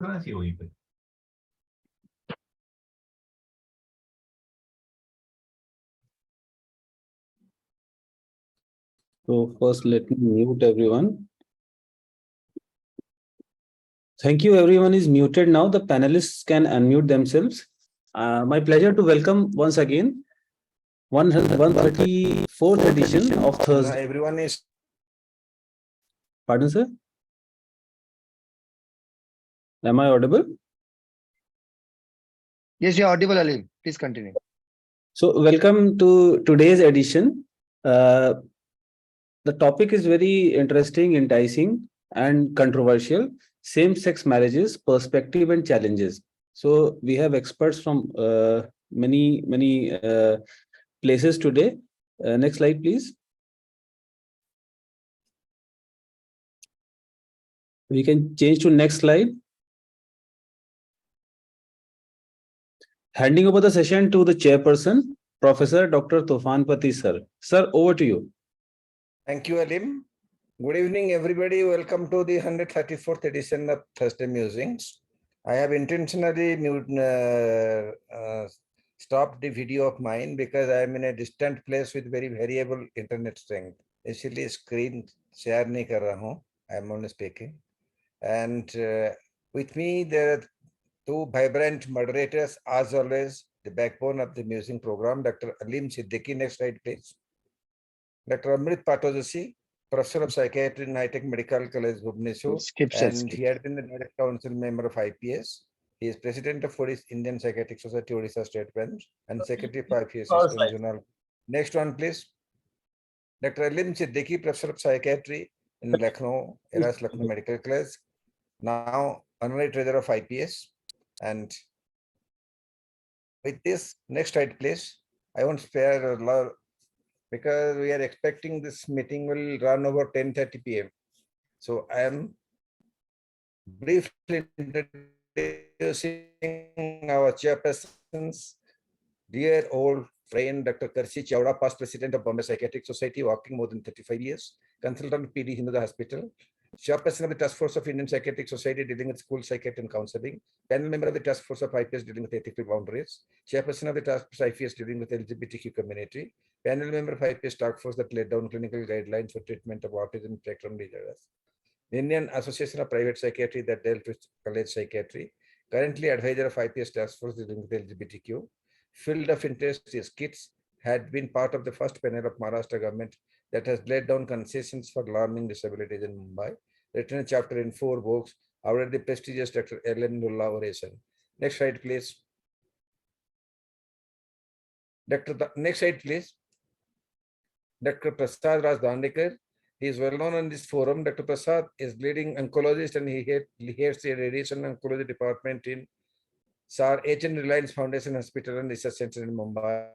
थोड़ा सी वहीं पे। So first let me mute everyone. Thank you. Everyone is muted now. The panelists can unmute themselves. My pleasure to welcome once again 134th edition of Thursday. Everyone is. Pardon, sir? Am I audible? Yes, you're audible, Alim. Please continue. So welcome to today's edition. The topic is very interesting, enticing, and controversial. Same-sex marriages, perspective and challenges. So we have experts from many places today. Next slide, please. We can change to next slide. Handing over the session to the chairperson, Professor Dr. Tufan Pati, sir. Sir, over to you. Thank you, Alim. Good evening, everybody. Welcome to the 134th edition of Thursday Musings. I have intentionally stopped the video of mine because I am in a distant place with very variable internet strength. इसलिए screen share नहीं कर रहा हूँ. I am only speaking. And with me there are two vibrant moderators, as always, the backbone of the musing program, Dr. Alim Siddiqui. Next slide, please. Dr. Amrit Patozasi, Professor of Psychiatry in High-Tech Medical College, Bhubaneswar, and he had been the Direct Council member of IPS. He is President of Indian Psychiatric Society, Odisha State Bench, and Secretary for IPS System Journal. Next one, please. Dr. Alim Siddiqui, Professor of Psychiatry in Lucknow, Eras Lucknow Medical College, now Honorary Treasurer of IPS. And with this, next slide, please. I won't spare a lot because we are expecting this meeting will run over 10:30 p.m. So I am briefly introducing our chairpersons, dear old friend Dr. Karshi Chowda, past president of Bombay Psychiatric Society, working more than 35 years, consultant PD Hindu Hospital, chairperson of the Task Force of Indian Psychiatric Society dealing with school psychiatry and counseling, panel member of the Task Force of IPS dealing with ethical boundaries, chairperson of the Task Force IPS dealing with LGBTQ community, panel member of IPS Task Force that laid down clinical guidelines for treatment of autism spectrum disorders, the Indian Association of Private Psychiatry that dealt with college psychiatry, currently advisor of IPS Task Force dealing with LGBTQ. Field of interest is kids, had been part of the first panel of Maharashtra government that has laid down concessions for learning disabilities in Mumbai, written a chapter in 4 books, out of the prestigious Dr. Ellen Nulla Oration. Next slide, please. Next slide, please. Dr. Prasad Raj Dandekar. He is well known in this forum. Dr. Prasad is leading oncologist and he heads the radiation oncology department in Sir H.N. Reliance Foundation Hospital and Research Center in Mumbai.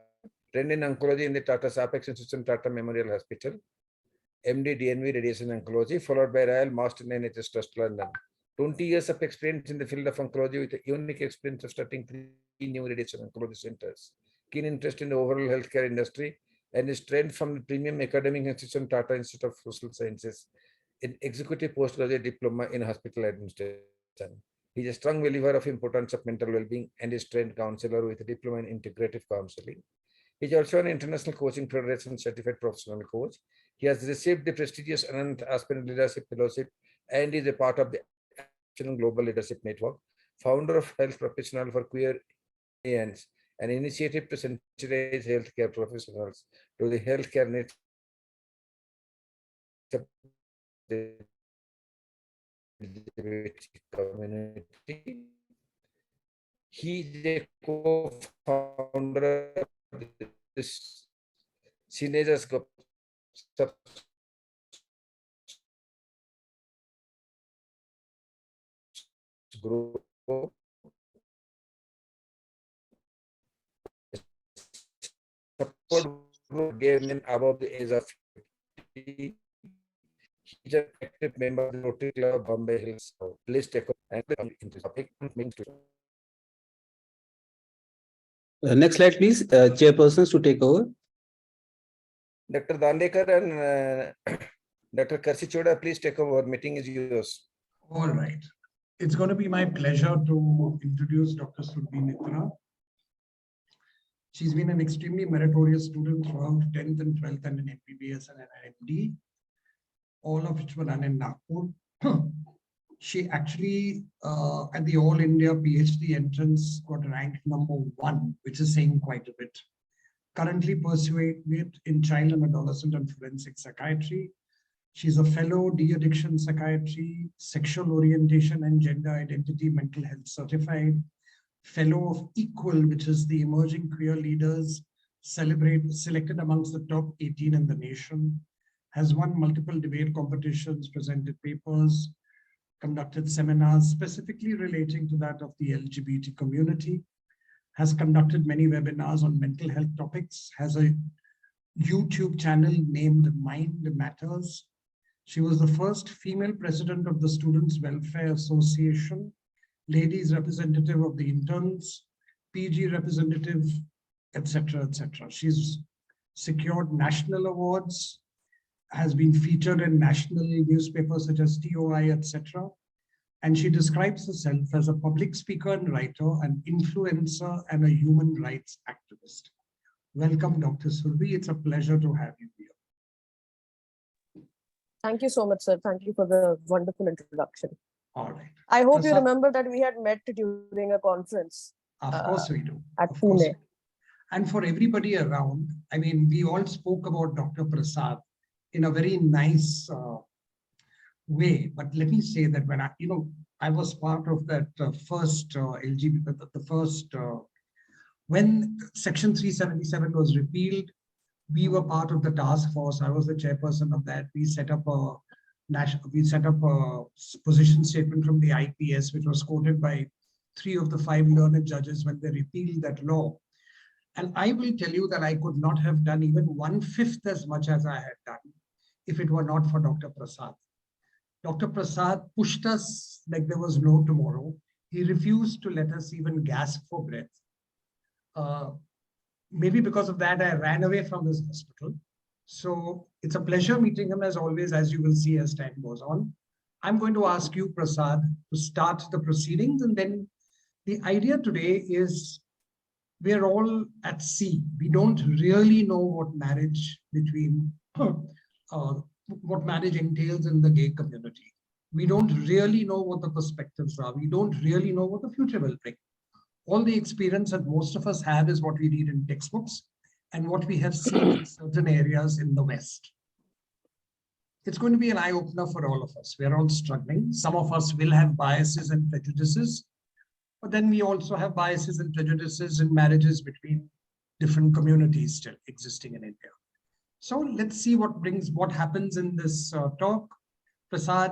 Trained in oncology in the Tata Apex Institute Tata Memorial Hospital. MD DNV Radiation Oncology, followed by Royal Master in NHS Trust London. 20 years of experience in the field of oncology with a unique experience of starting 3 new radiation oncology centers. Keen interest in the overall healthcare industry and is trained from the premium academic institution Tata Institute of Social Sciences in executive postgraduate diploma in hospital administration. He is a strong believer of importance of mental well-being and is trained counselor with a diploma in integrative counseling. He is also an International Coaching Federation certified professional coach. He has received the prestigious Anand Aspen Leadership Fellowship and is a part of the Global Leadership Network, founder of Health Professional for Queer Aliens, an initiative to sensitize healthcare professionals to the healthcare needs of the community. He is a co-founder of this Teenagers group. Support group gave men above the age of 50. He's an active member of the Rotary Club of Bombay Hills. Please take and into topic. Next slide, please. Chairpersons to take over. Dr. Dandekar and Dr. Karshi Chowda, please take over. Meeting is yours. All right. It's going to be my pleasure to introduce Dr. Surbhi Mitra. She's been an extremely meritorious student throughout 10th and 12th and an MBBS and an MD, all of which were done in Nagpur. She actually, at the All India PhD entrance, got ranked #1, which is saying quite a bit. Currently pursued in child and adolescent and forensic psychiatry. She's a fellow de-addiction psychiatry, sexual orientation and gender identity mental health certified, fellow of Equal, which is the emerging queer leaders selected amongst the top 18 in the nation, has won multiple debate competitions, presented papers, conducted seminars specifically relating to that of the LGBT community, has conducted many webinars on mental health topics, has a YouTube channel named Mind Matters. She was the first female president of the Students' Welfare Association, ladies representative of the interns, PG representative, etc., etc. She's secured national awards, has been featured in national newspapers such as TOI, etc. And she describes herself as a public speaker and writer, an influencer, and a human rights activist. Welcome, Dr. Surbhi. It's a pleasure to have you here. Thank you so much, sir. Thank you for the wonderful introduction. All right. I hope you Prasad- remember that we had met during a conference Of course we do. at Of course we Pune. do. And for everybody around, I mean, we all spoke about Dr. Prasad in a very nice way. But let me say that when I was part of that first LGBT, when Section 377 was repealed, we were part of the task force. I was the chairperson of that. We set up a position statement from the IPS, which was quoted by 3 of the 5 learned judges when they repealed that law. And I will tell you that I could not have done even 1/5 as much as I had done if it were not for Dr. Prasad. Dr. Prasad pushed us like there was no tomorrow. He refused to let us even gasp for breath. Maybe because of that, I ran away from this hospital. So it's a pleasure meeting him as always, as you will see as time goes on. I'm going to ask you, Prasad, to start the proceedings. And then the idea today is we're all at sea. We don't really know what marriage what marriage entails in the gay community. We don't really know what the perspectives are. We don't really know what the future will bring. All the experience that most of us have is what we read in textbooks and what we have seen in certain areas in the West. It's going to be an eye-opener for all of us. We're all struggling. Some of us will have biases and prejudices, but then we also have biases and prejudices in marriages between different communities still existing in India. So let's see what happens in this talk. Prasad,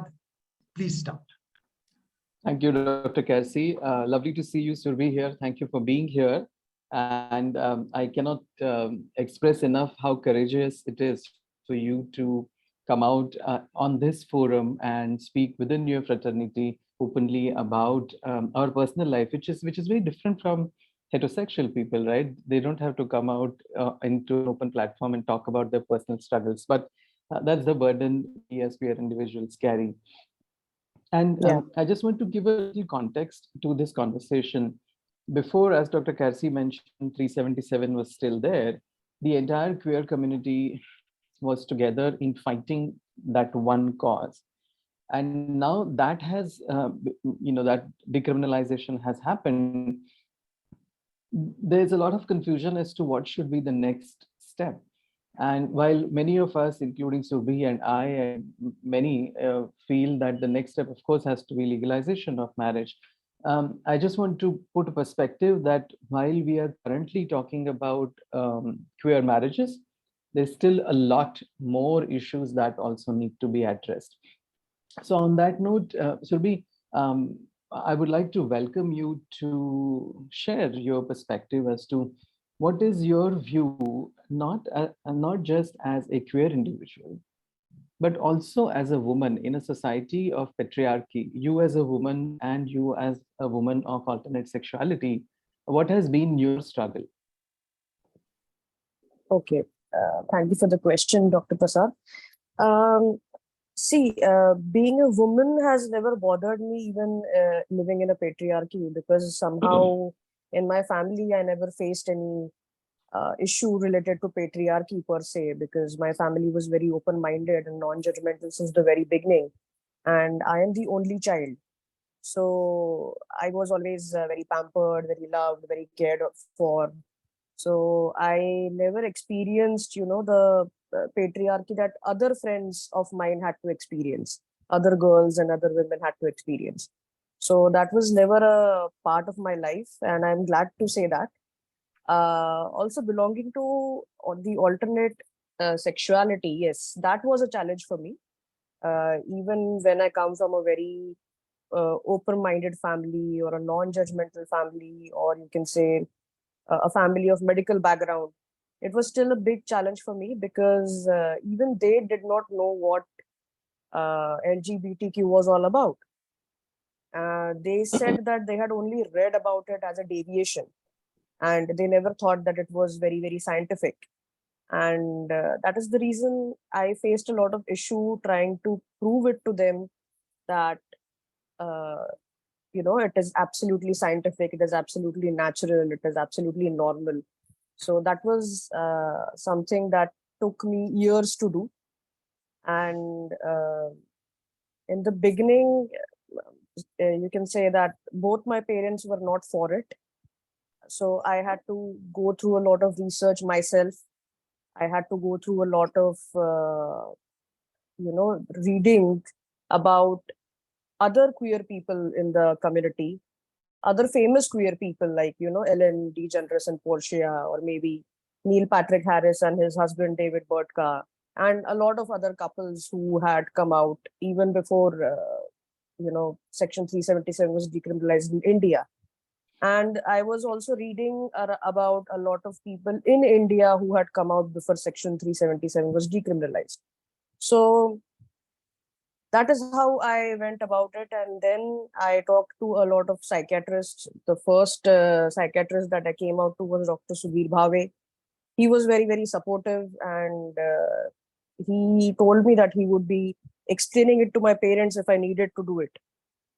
please start. Thank you, Dr. Kersey. Lovely to see you, Surbhi, here. Thank you for being here. And I cannot express enough how courageous it is for you to come out on this forum and speak within your fraternity openly about our personal life, which is very different from heterosexual people, right? They don't have to come out into an open platform and talk about their personal struggles, but that's the burden we as queer individuals carry. And I just want to give a little context to this conversation. Before, as Dr. Kersey mentioned, 377 was still there. The entire queer community was together in fighting that one cause. And now that has, that decriminalization has happened. There's a lot of confusion as to what should be the next step. And while many of us, including Surbhi and I, and many feel that the next step, of course, has to be legalization of marriage, I just want to put a perspective that while we are currently talking about queer marriages, there's still a lot more issues that also need to be addressed. So on that note, Surbhi, I would like to welcome you to share your perspective as to what is your view, not just as a queer individual, but also as a woman in a society of patriarchy, you as a woman and you as a woman of alternate sexuality. What has been your struggle? Okay, thank you for the question, Dr. Prasad. See, being a woman has never bothered me, even living in a patriarchy, because somehow in my family I never faced any issue related to patriarchy per se, because my family was very open-minded and non-judgmental since the very beginning, and I am the only child. So I was always very pampered, very loved, very cared for. So I never experienced, the patriarchy that other friends of mine had to experience, other girls and other women had to experience. So that was never a part of my life, and I'm glad to say that. Also, belonging to the alternate sexuality, yes, that was a challenge for me. Even when I come from a very open-minded family or a non-judgmental family, or you can say a family of medical background, it was still a big challenge for me, because even they did not know what LGBTQ was all about. They said that they had only read about it as a deviation, and they never thought that it was very, very scientific. And that is the reason I faced a lot of issue trying to prove it to them that uh, it is absolutely scientific, it is absolutely natural, it is absolutely normal. So that was something that took me years to do. And in the beginning, you can say that both my parents were not for it. So I had to go through a lot of research myself. I had to go through a lot of, reading about other queer people in the community, other famous queer people like, Ellen DeGeneres and Portia, or maybe Neil Patrick Harris and his husband David Bertka, and a lot of other couples who had come out even before, Section 377 was decriminalized in India. And I was also reading about a lot of people in India who had come out before Section 377 was decriminalized. So that is how I went about it. And then I talked to a lot of psychiatrists. The first psychiatrist that I came out to was Dr. Sudhir Bhave. He was very, very supportive, and he told me that he would be explaining it to my parents if I needed to do it.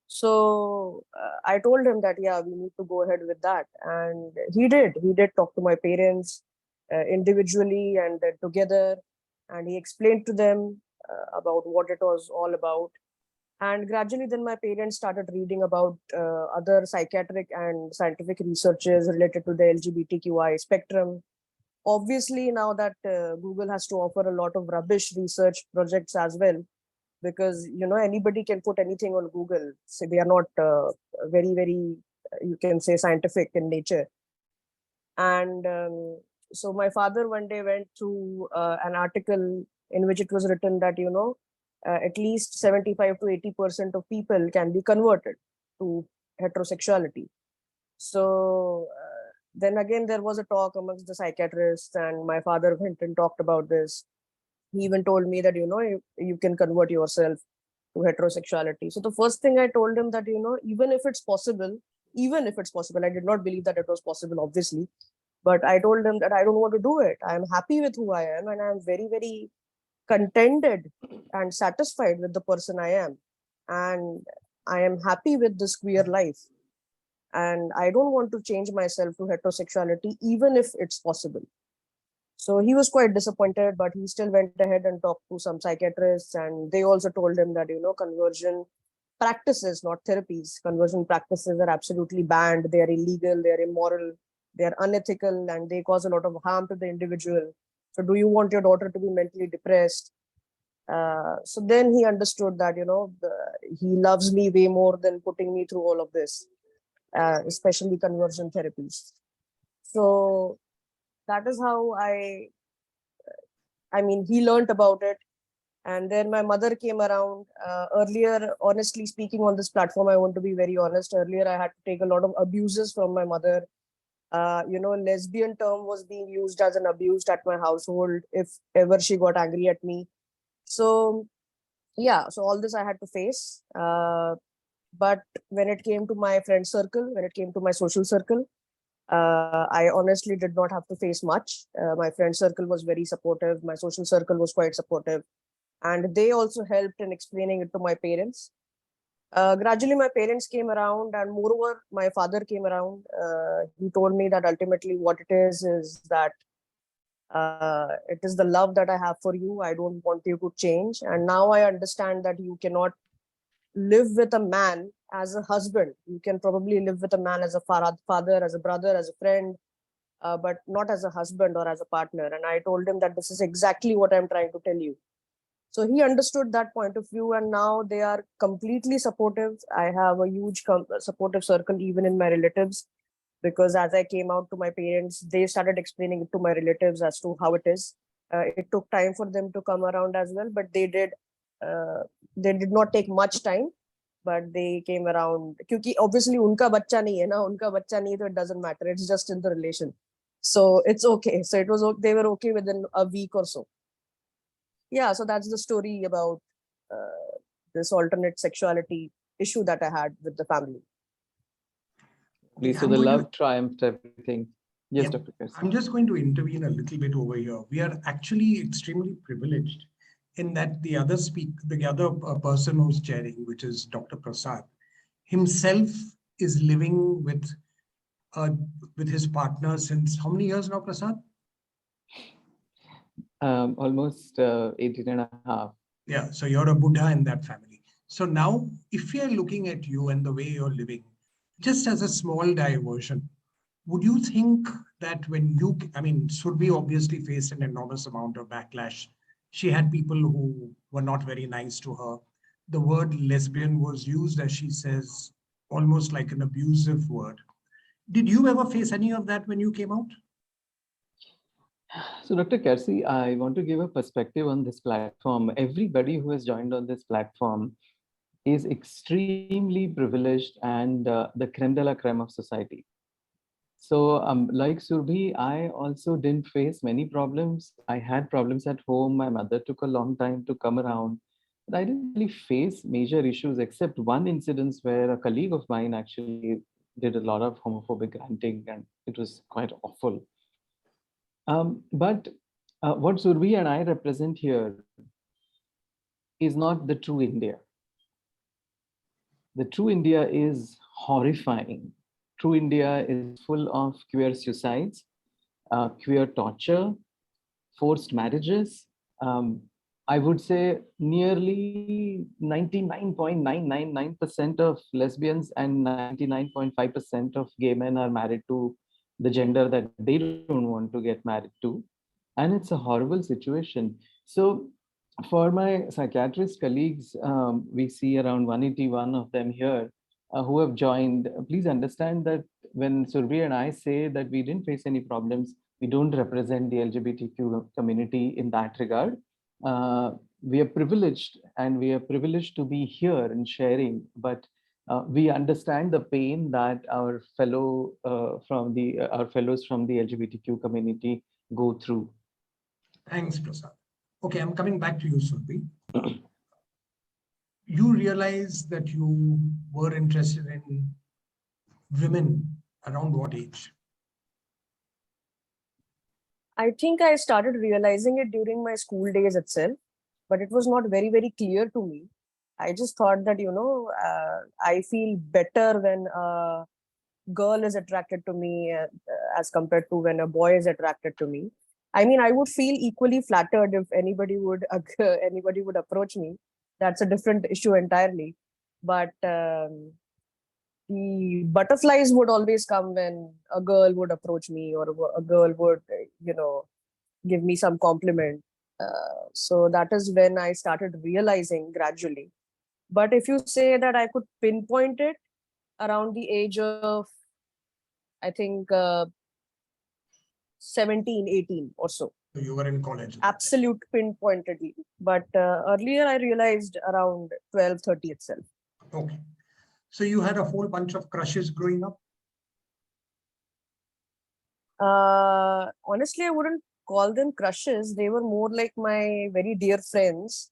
So I told him that, yeah, we need to go ahead with that. And he did. He did talk to my parents individually and together. And he explained to them about what it was all about. And gradually, then my parents started reading about other psychiatric and scientific researches related to the LGBTQI spectrum. Obviously, now that Google has to offer a lot of rubbish research projects as well, because anybody can put anything on Google. So they are not very, very, you can say, scientific in nature. And so my father one day went to an article in which it was written that at least 75 to 80% of people can be converted to heterosexuality. So then again, there was a talk amongst the psychiatrists, and my father went and talked about this. He even told me that you can convert yourself to heterosexuality. So the first thing I told him that even if it's possible, I did not believe that it was possible, obviously, but I told him that I don't want to do it. I am happy with who I am, and I am very, very contented and satisfied with the person I am, and I am happy with this queer life, and I don't want to change myself to heterosexuality, even if it's possible. So he was quite disappointed, but he still went ahead and talked to some psychiatrists, and they also told him that, conversion practices, not therapies, conversion practices are absolutely banned. They are illegal, they are immoral, they are unethical, and they cause a lot of harm to the individual. So do you want your daughter to be mentally depressed? So then he understood that, he loves me way more than putting me through all of this, especially conversion therapies. So that is how he learned about it. And then my mother came around. Earlier, honestly speaking, on this platform, I want to be very honest. Earlier, I had to take a lot of abuses from my mother. Lesbian term was being used as an abuse at my household if ever she got angry at me. So yeah, so all this I had to face. But when it came to my friend circle, when it came to my social circle, I honestly did not have to face much. My friend circle was very supportive. My social circle was quite supportive. and they also helped in explaining it to my parents. Gradually, my parents came around, and moreover, my father came around. He told me that ultimately what it is that it is the love that I have for you. I don't want you to change. And now I understand that you cannot live with a man as a husband. You can probably live with a man as a father, as a brother, as a friend, but not as a husband or as a partner. And I told him that this is exactly what I'm trying to tell you. So he understood that point of view, and now they are completely supportive. I have a huge supportive circle, even in my relatives, because as I came out to my parents, they started explaining it to my relatives as to how it is. It took time for them to come around as well, but they did. They did not take much time, but they came around. Because obviously, unka bachcha nahi hai na, unka bachcha nahi, so it doesn't matter. It's just in the relation, so it's okay. So it was. They were okay within a week or so. Yeah, so that's the story about this alternate sexuality issue that I had with the family. Please, so I'm the going to- love triumphed everything. Yes, Yeah, Dr. Kersey. I'm just going to intervene a little bit over here. We are actually extremely privileged in that the other person who's chairing, which is Dr. Prasad, himself is living with his partner since how many years now, Prasad? Almost 18 and a half. Yeah, so you're a Buddha in that family. So now, if we are looking at you and the way you're living, just as a small diversion, would you think that Surbi obviously faced an enormous amount of backlash. She had people who were not very nice to her. The word lesbian was used, as she says, almost like an abusive word. Did you ever face any of that when you came out? So, Dr. Kersey, I want to give a perspective on this platform. Everybody who has joined on this platform is extremely privileged and the creme de la creme of society. So, like Surbhi, I also didn't face many problems. I had problems at home. My mother took a long time to come around. But I didn't really face major issues except one incident where a colleague of mine actually did a lot of homophobic ranting, and it was quite awful. But what Surbhi and I represent here is not the true India. The true India is horrifying. True India is full of queer suicides, queer torture, forced marriages. I would say nearly 99.999% of lesbians and 99.5% of gay men are married to the gender that they don't want to get married to. And it's a horrible situation. So for my psychiatrist colleagues, we see around 181 of them here who have joined. Please understand that when Surbhi and I say that we didn't face any problems, we don't represent the LGBTQ community in that regard. We are privileged, and we are privileged to be here and sharing, but we understand the pain that our fellows from the LGBTQ community go through. Thanks, Prasad. Okay, I'm coming back to you, Surbhi. You realized that you were interested in women around what age? I think I started realizing it during my school days itself, but it was not very, very clear to me. I just thought that, I feel better when a girl is attracted to me as compared to when a boy is attracted to me. I mean, I would feel equally flattered if anybody would approach me. That's a different issue entirely. But the butterflies would always come when a girl would approach me, or a girl would, give me some compliment. So that is when I started realizing gradually. But if you say that I could pinpoint it around the age of, I think, 17, 18 or so. So you were in college. Absolute pinpointedly. But earlier I realized around 12, 30 itself. Okay. So you had a whole bunch of crushes growing up? Honestly, I wouldn't call them crushes. They were more like my very dear friends.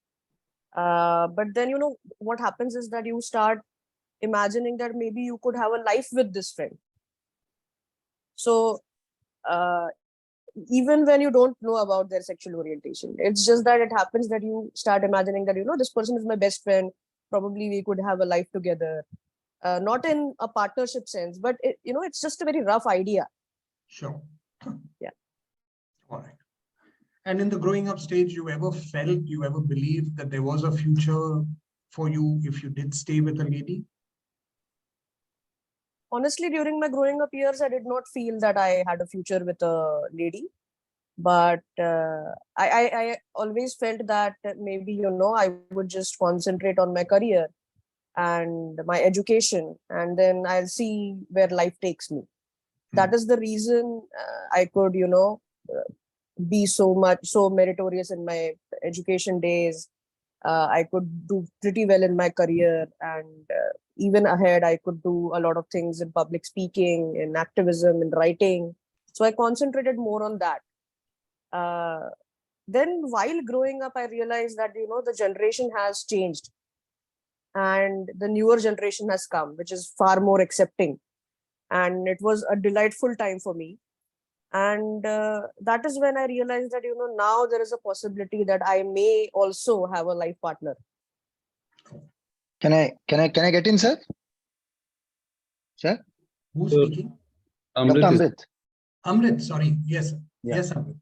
But then, what happens is that you start imagining that maybe you could have a life with this friend. So even when you don't know about their sexual orientation. It's just that it happens that you start imagining that, this person is my best friend. Probably we could have a life together. Not in a partnership sense, but it's just a very rough idea. Sure. Yeah. All right. And in the growing up stage, you ever believed that there was a future for you if you did stay with a lady? Honestly, during my growing up years, I did not feel that I had a future with a lady. But I always felt that maybe, I would just concentrate on my career and my education, and then I'll see where life takes me. That is the reason I could, be so meritorious in my education days. I could do pretty well in my career, and even ahead, I could do a lot of things in public speaking, in activism, in writing. So I concentrated more on that. Then while growing up, I realized that, the generation has changed and the newer generation has come, which is far more accepting. And it was a delightful time for me. And that is when I realized that, now there is a possibility that I may also have a life partner. Can I get in, sir? Sir? Who's So, speaking? Dr. Amrit. Amrit, sorry. Yes. Yeah. Yes, Amrit.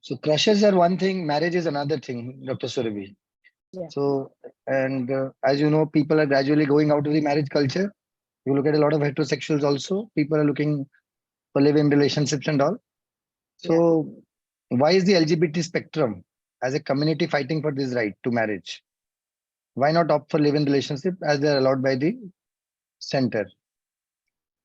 So crushes are one thing, marriage is another thing, Dr. Surabhi. Yeah. So, and as you know, people are gradually going out of the marriage culture. You look at a lot of heterosexuals also, people are looking for live-in relationships and all. So why is the LGBT spectrum as a community fighting for this right to marriage? Why not opt for live-in relationship as they are allowed by the center?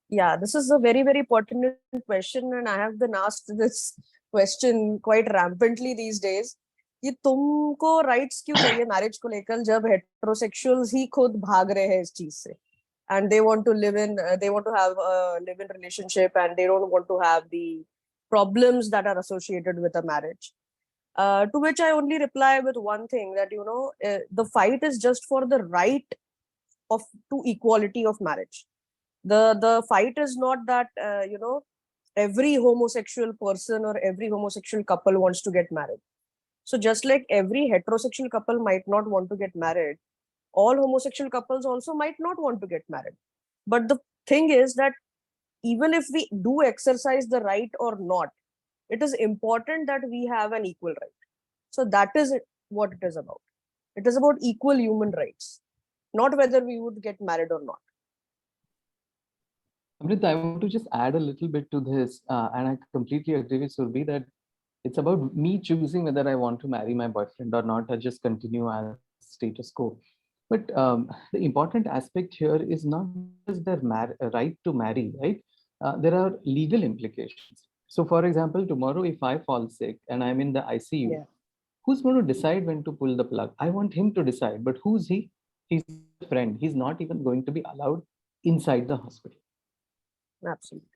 Yeah, this is a very, very pertinent question, and I have been asked this question quite rampantly these days. कि तुमको rights क्यों चाहिए marriage को लेकर जब heterosexuals ही खुद भाग रहे हैं इस चीज से, and they want to have a live-in relationship, and they don't want to have the problems that are associated with a marriage. To which I only reply with one thing, that the fight is just for the right to equality of marriage. The fight is not that every homosexual person or every homosexual couple wants to get married. So just like every heterosexual couple might not want to get married, all homosexual couples also might not want to get married. But the thing is that even if we do exercise the right or not, it is important that we have an equal right. So that is what it is about. It is about equal human rights, not whether we would get married or not. Amrit, I want to just add a little bit to this, and I completely agree with Surbi that it's about me choosing whether I want to marry my boyfriend or not, or just continue as status quo. But the important aspect here is not just their right to marry, right? There are legal implications. So, for example, tomorrow if I fall sick and I'm in the ICU, who's going to decide when to pull the plug? I want him to decide, but who's he? He's a friend. He's not even going to be allowed inside the hospital. Absolutely.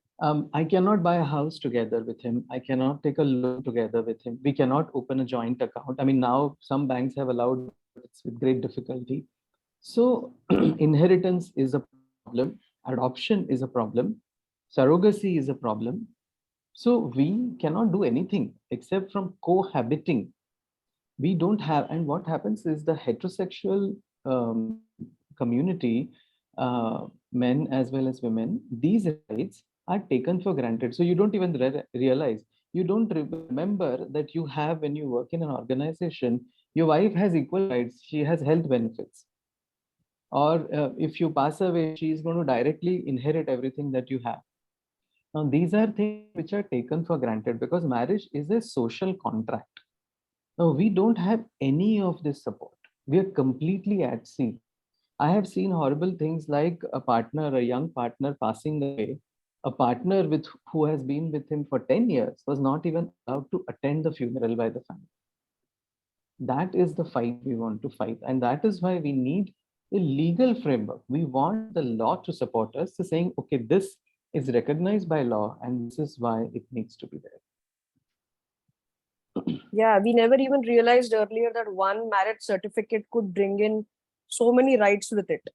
I cannot buy a house together with him. I cannot take a loan together with him. We cannot open a joint account. I mean, now some banks have allowed it with great difficulty. So inheritance is a problem. Adoption is a problem. Surrogacy is a problem. So we cannot do anything except from cohabiting. We don't have, and what happens is the heterosexual community, men as well as women, these rights are taken for granted. So you don't even realize, you don't remember that you have, when you work in an organization, your wife has equal rights, she has health benefits. Or if you pass away, she is going to directly inherit everything that you have. Now, these are things which are taken for granted because marriage is a social contract. Now, we don't have any of this support. We are completely at sea. I have seen horrible things like a young partner passing away. A partner who has been with him for 10 years was not even allowed to attend the funeral by the family. That is the fight we want to fight. And that is why we need a legal framework. We want the law to support us to saying, okay, this is recognized by law and this is why it needs to be there. Yeah, we never even realized earlier that one marriage certificate could bring in so many rights with it.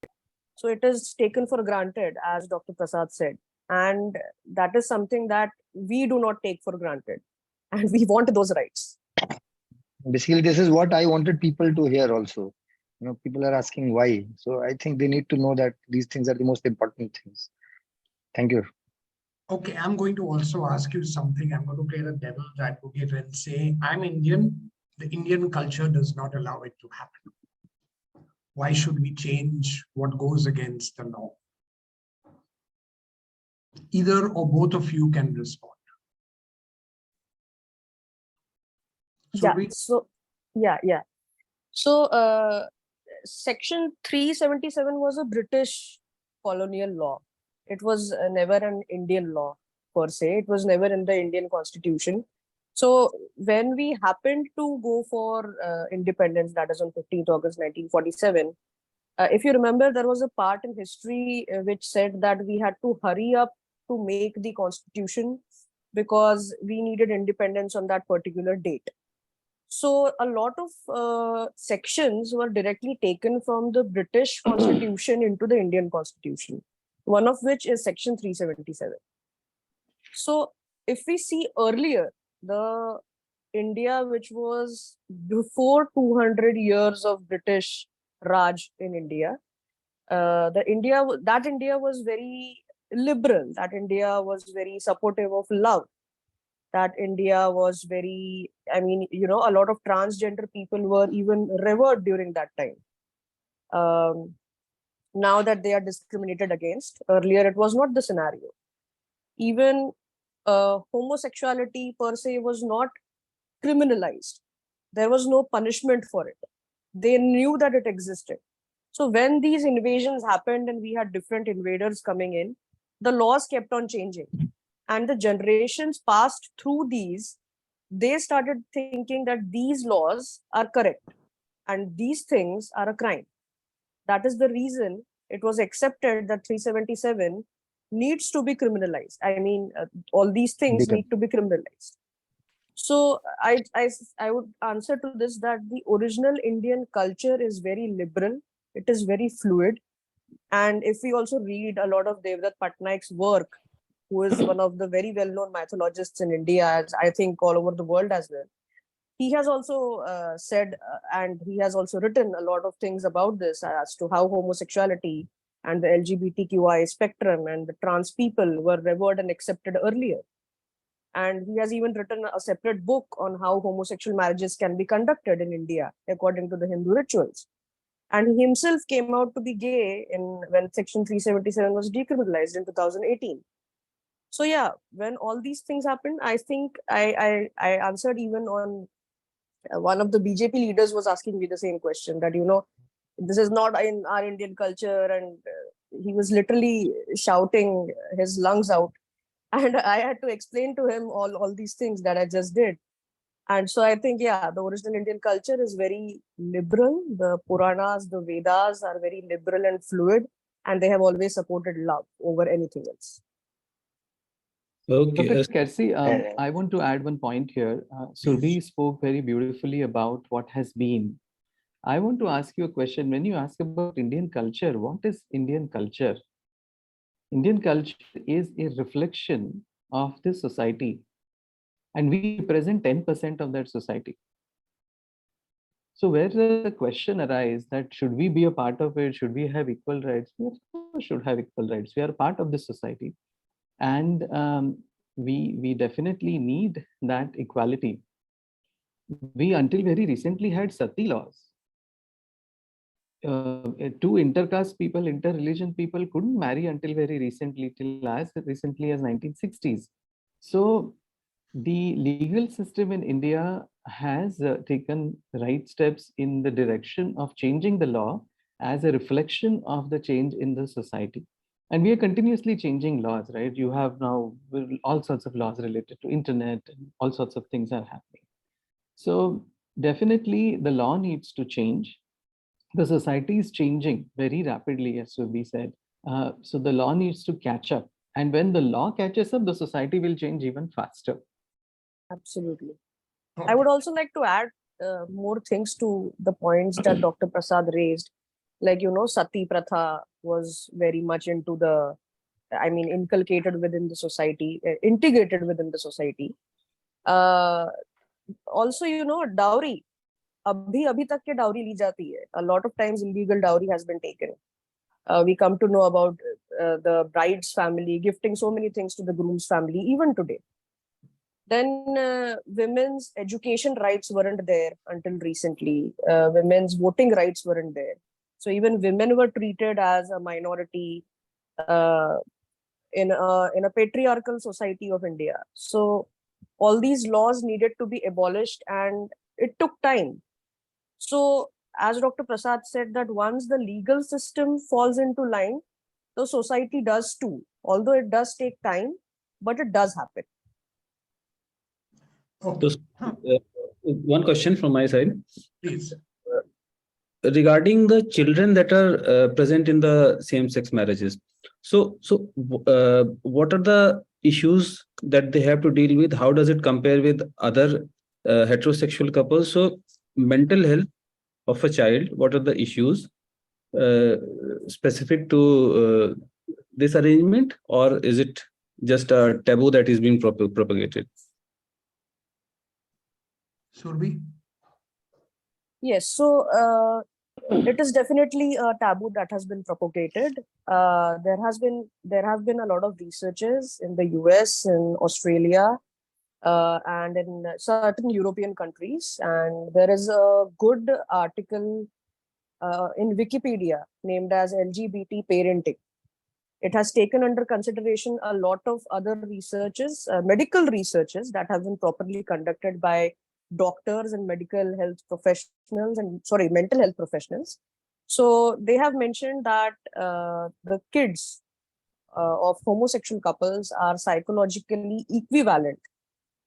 So it is taken for granted, as Dr. Prasad said. And that is something that we do not take for granted. And we want those rights. Basically, this is what I wanted people to hear also. People are asking why. So I think they need to know that these things are the most important things. Thank you. Okay, I'm going to also ask you something. I'm going to play the devil's advocate and say, I'm Indian. The Indian culture does not allow it to happen. Why should we change what goes against the law? Either or both of you can respond. So Section 377 was a British colonial law. It was never an Indian law per se. It was never in the Indian constitution. So when we happened to go for independence, that is on 15th August 1947, if you remember, there was a part in history which said that we had to hurry up to make the constitution because we needed independence on that particular date. So a lot of sections were directly taken from the British constitution into the Indian constitution, one of which is section 377. So if we see earlier, the India, which was before 200 years of British Raj in India, that India was very liberal, that India was very supportive of love, that India was very, a lot of transgender people were even revered during that time. Now that they are discriminated against, earlier it was not the scenario. Even homosexuality per se was not criminalized. There was no punishment for it. They knew that it existed. So when these invasions happened and we had different invaders coming in, the laws kept on changing. And the generations passed through these, they started thinking that these laws are correct and these things are a crime. That is the reason it was accepted that 377 needs to be criminalized. All these things need to be criminalized. So I would answer to this that the original Indian culture is very liberal. It is very fluid. And if we also read a lot of Devdutt Patnaik's work, who is one of the very well-known mythologists in India, as I think all over the world as well, he has also said and he has also written a lot of things about this as to how homosexuality and the LGBTQI spectrum and the trans people were revered and accepted earlier. And he has even written a separate book on how homosexual marriages can be conducted in India according to the Hindu rituals. And he himself came out to be gay when Section 377 was decriminalized in 2018. So yeah, when all these things happened, I think I answered even on one of the BJP leaders was asking me the same question that, this is not in our Indian culture. And he was literally shouting his lungs out. And I had to explain to him all these things that I just did. And so I think, yeah, the original Indian culture is very liberal. The Puranas, the Vedas are very liberal and fluid. And they have always supported love over anything else. Okay. Dr. Kersey, I want to add one point here. Surbhi spoke very beautifully about what has been. I want to ask you a question. When you ask about Indian culture, what is Indian culture? Indian culture is a reflection of the society, and we represent 10% of that society. So where does the question arise that should we be a part of it? Should we have equal rights? We of course should have equal rights. We are part of this society. And we definitely need that equality. We until very recently had sati laws. Two intercaste people, interreligion people couldn't marry until very recently, till as recently as 1960s. So the legal system in India has taken right steps in the direction of changing the law as a reflection of the change in the society. And we are continuously changing laws, right? You have now all sorts of laws related to internet and all sorts of things are happening. So definitely the law needs to change. The society is changing very rapidly, as Surbhi said. So the law needs to catch up. And when the law catches up, the society will change even faster. Absolutely. I would also like to add more things to the points that Dr. Prasad raised. Like, Sati Pratha was very much into the I mean, inculcated within the society, integrated within the society. Also, dowry. Abhi tak ke dowry li jati hai. A lot of times illegal dowry has been taken. We come to know about the bride's family gifting so many things to the groom's family, even today. Then women's education rights weren't there until recently. Women's voting rights weren't there. So even women were treated as a minority in a patriarchal society of India. So all these laws needed to be abolished, and it took time. So as Dr. Prasad said, that once the legal system falls into line, the society does too. Although it does take time, but it does happen. Okay, So, one question from my side. please. Regarding the children that are present in the same-sex marriages. So what are the issues that they have to deal with? How does it compare with other heterosexual couples? So mental health of a child, what are the issues specific to this arrangement, or is it just a taboo that is being propagated? Surbi? Yes, so it is definitely a taboo that has been propagated. There have been a lot of researches in the US, in Australia, and in certain European countries. And there is a good article in Wikipedia named as LGBT parenting. It has taken under consideration a lot of other researches, medical researches that have been properly conducted by doctors and mental health professionals. So they have mentioned that the kids of homosexual couples are psychologically equivalent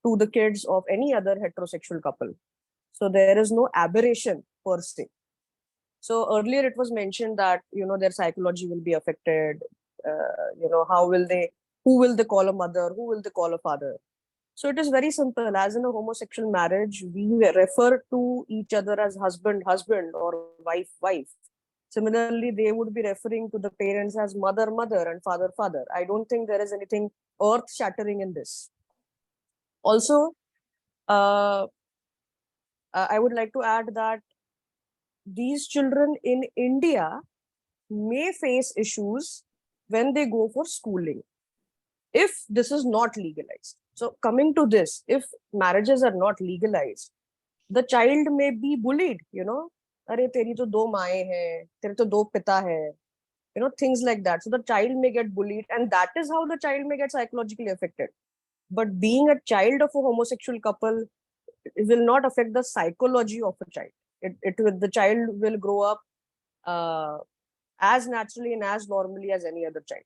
to the kids of any other heterosexual couple. So there is no aberration per se. So earlier it was mentioned that, their psychology will be affected. Who will they call a mother? Who will they call a father? So it is very simple. As in a homosexual marriage, we refer to each other as husband, or wife, wife. Similarly, they would be referring to the parents as mother, mother, and father, father. I don't think there is anything earth-shattering in this. Also, I would like to add that these children in India may face issues when they go for schooling, if this is not legalized. So coming to this, if marriages are not legalized, the child may be bullied, Arey, teri to do maaye hai, tere to do pita hai, things like that. So the child may get bullied, and that is how the child may get psychologically affected. But being a child of a homosexual couple, it will not affect the psychology of a child. The child will grow up as naturally and as normally as any other child.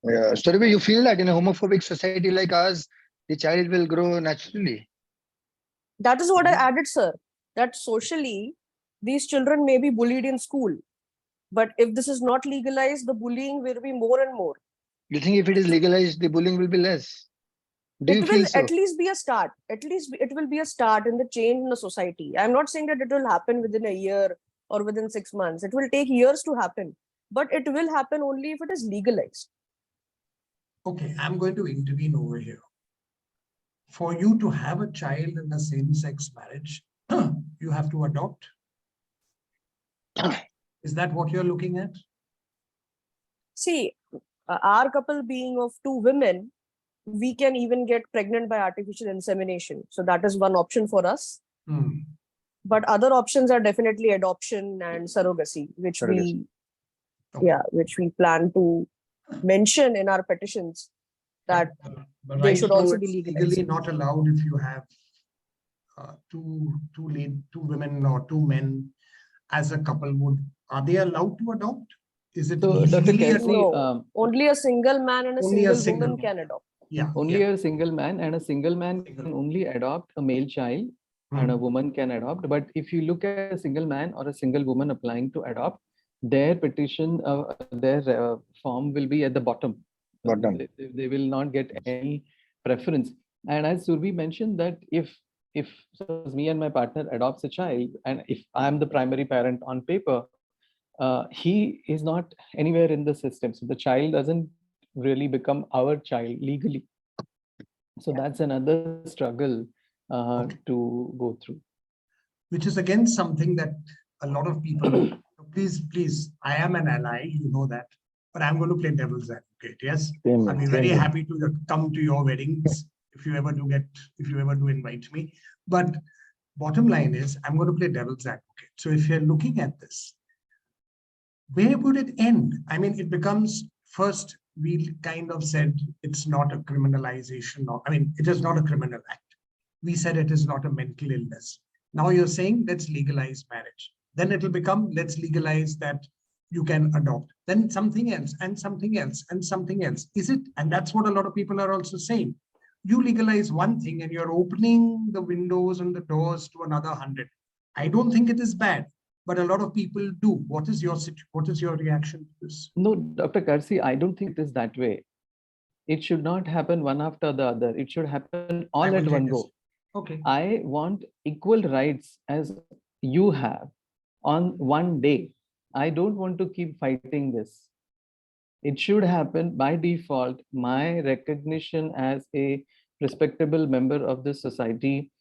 Yeah. Surabhi, you feel that in a homophobic society like ours, the child will grow naturally? That is what I added, sir. That socially, these children may be bullied in school. But if this is not legalized, the bullying will be more and more. You think if it is legalized, the bullying will be less? Do you It feel will so? at least be a start. At least it will be a start in the change in the society. I'm not saying that it will happen within a year or within 6 months. It will take years to happen. But it will happen only if it is legalized. Okay, I'm going to intervene over here. For you to have a child in a same-sex marriage, you have to adopt. Is that what you're looking at? See, our couple being of 2 women, we can even get pregnant by artificial insemination. So that is one option for us. But other options are definitely adoption and surrogacy, which we plan to mention in our petitions, that but they right should now also be it's legalized. legally not allowed if you have two women or 2 men as a couple. Are they allowed to adopt? Is it So, Dr. legally Kelsey, No, only a single man and a Only a single woman single can adopt. Yeah. only yeah. a single man, and a single man can only adopt a male child, and a woman can adopt. But if you look at a single man or a single woman applying to adopt, their petition, their form will be at the bottom. They will not get any preference. And as Surbi mentioned, that if suppose me and my partner adopts a child, and if I am the primary parent on paper, he is not anywhere in the system. So the child doesn't really become our child legally. So that's another struggle Okay. to go through. Which is again something that a lot of people, so please, I am an ally, you know that, but I'm going to play devil's advocate. Yes, Same I'll here, be same very here. happy to come to your weddings if you ever do invite me. But bottom line is, I'm going to play devil's advocate. So if you're looking at this, where would it end? I mean, it becomes first, we kind of said it's not a criminalization of, I mean, it is not a criminal act. We said it is not a mental illness. Now you're saying let's legalize marriage. Then it'll become let's legalize that you can adopt. Then something else and something else and something else. Is it? And that's what a lot of people are also saying. You legalize one thing and you're opening the windows and the doors to another 100. I don't think it is bad, but a lot of people do. What is your reaction to this? No, Dr. Karsi, I don't think it is that way. It should not happen one after the other. It should happen all at one go. Okay. I want equal rights as you have on one day. I don't want to keep fighting this. It should happen by default. My recognition as a respectable member of the society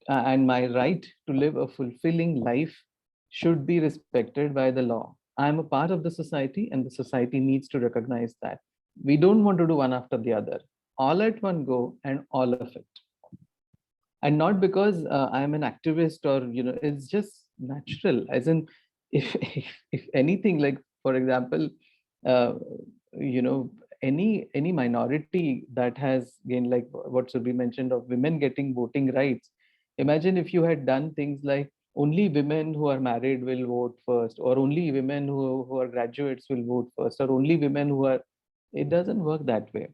and my right to live a fulfilling life should be respected by the law. I'm a part of the society and the society needs to recognize that. We don't want to do one after the other, all at one go and all of it. And not because I'm an activist or, it's just natural. As in, if anything, like, for example, uh, any minority that has gained, like what should be mentioned of women getting voting rights. Imagine if you had done things like only women who are married will vote first, or only women who are graduates will vote first, or only women who are, it doesn't work that way.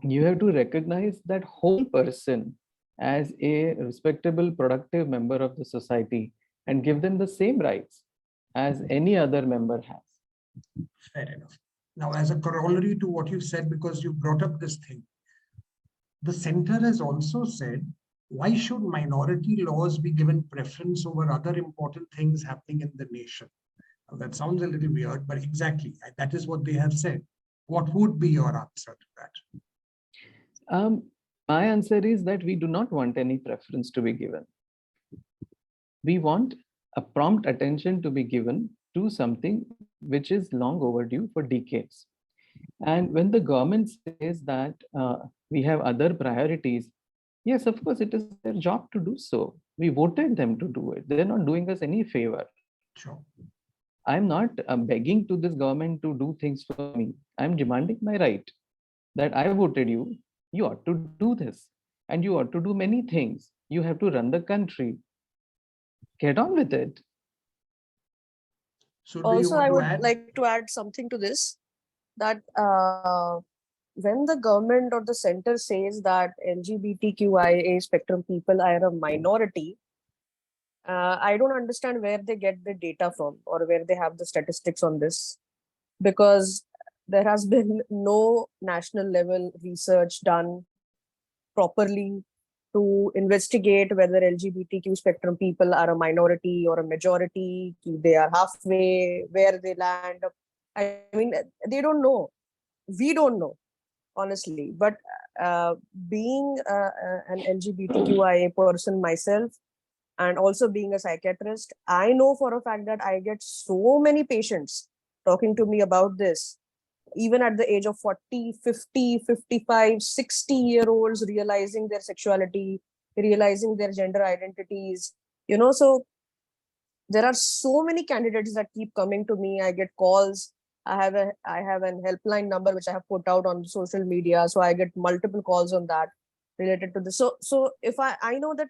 You have to recognize that whole person as a respectable, productive member of the society and give them the same rights as any other member has. Fair enough. Now, as a corollary to what you said, because you brought up this thing, the center has also said, why should minority laws be given preference over other important things happening in the nation? Now, that sounds a little weird, but exactly, that is what they have said. What would be your answer to that? My answer is that we do not want any preference to be given. We want a prompt attention to be given to something which is long overdue for decades. And when the government says that we have other priorities, yes, of course, it is their job to do so. We voted them to do it. They're not doing us any favor. Sure. I'm not begging to this government to do things for me. I'm demanding my right that I voted you. You ought to do this. And you ought to do many things. You have to run the country. Get on with it. So Also, I would like to add something to this, that when the government or the center says that LGBTQIA spectrum people are a minority, I don't understand where they get the data from or where they have the statistics on this, because there has been no national level research done properly to investigate whether LGBTQ spectrum people are a minority or a majority, they are halfway, where they land. I mean, they don't know. We don't know, honestly. But being an LGBTQIA person myself, and also being a psychiatrist, I know for a fact that I get so many patients talking to me about this, even at the age of 40, 50, 55, 60-year-olds realizing their sexuality, realizing their gender identities, so there are so many candidates that keep coming to me. I get calls. I have an helpline number which I have put out on social media. So I get multiple calls on that related to this. So if I know that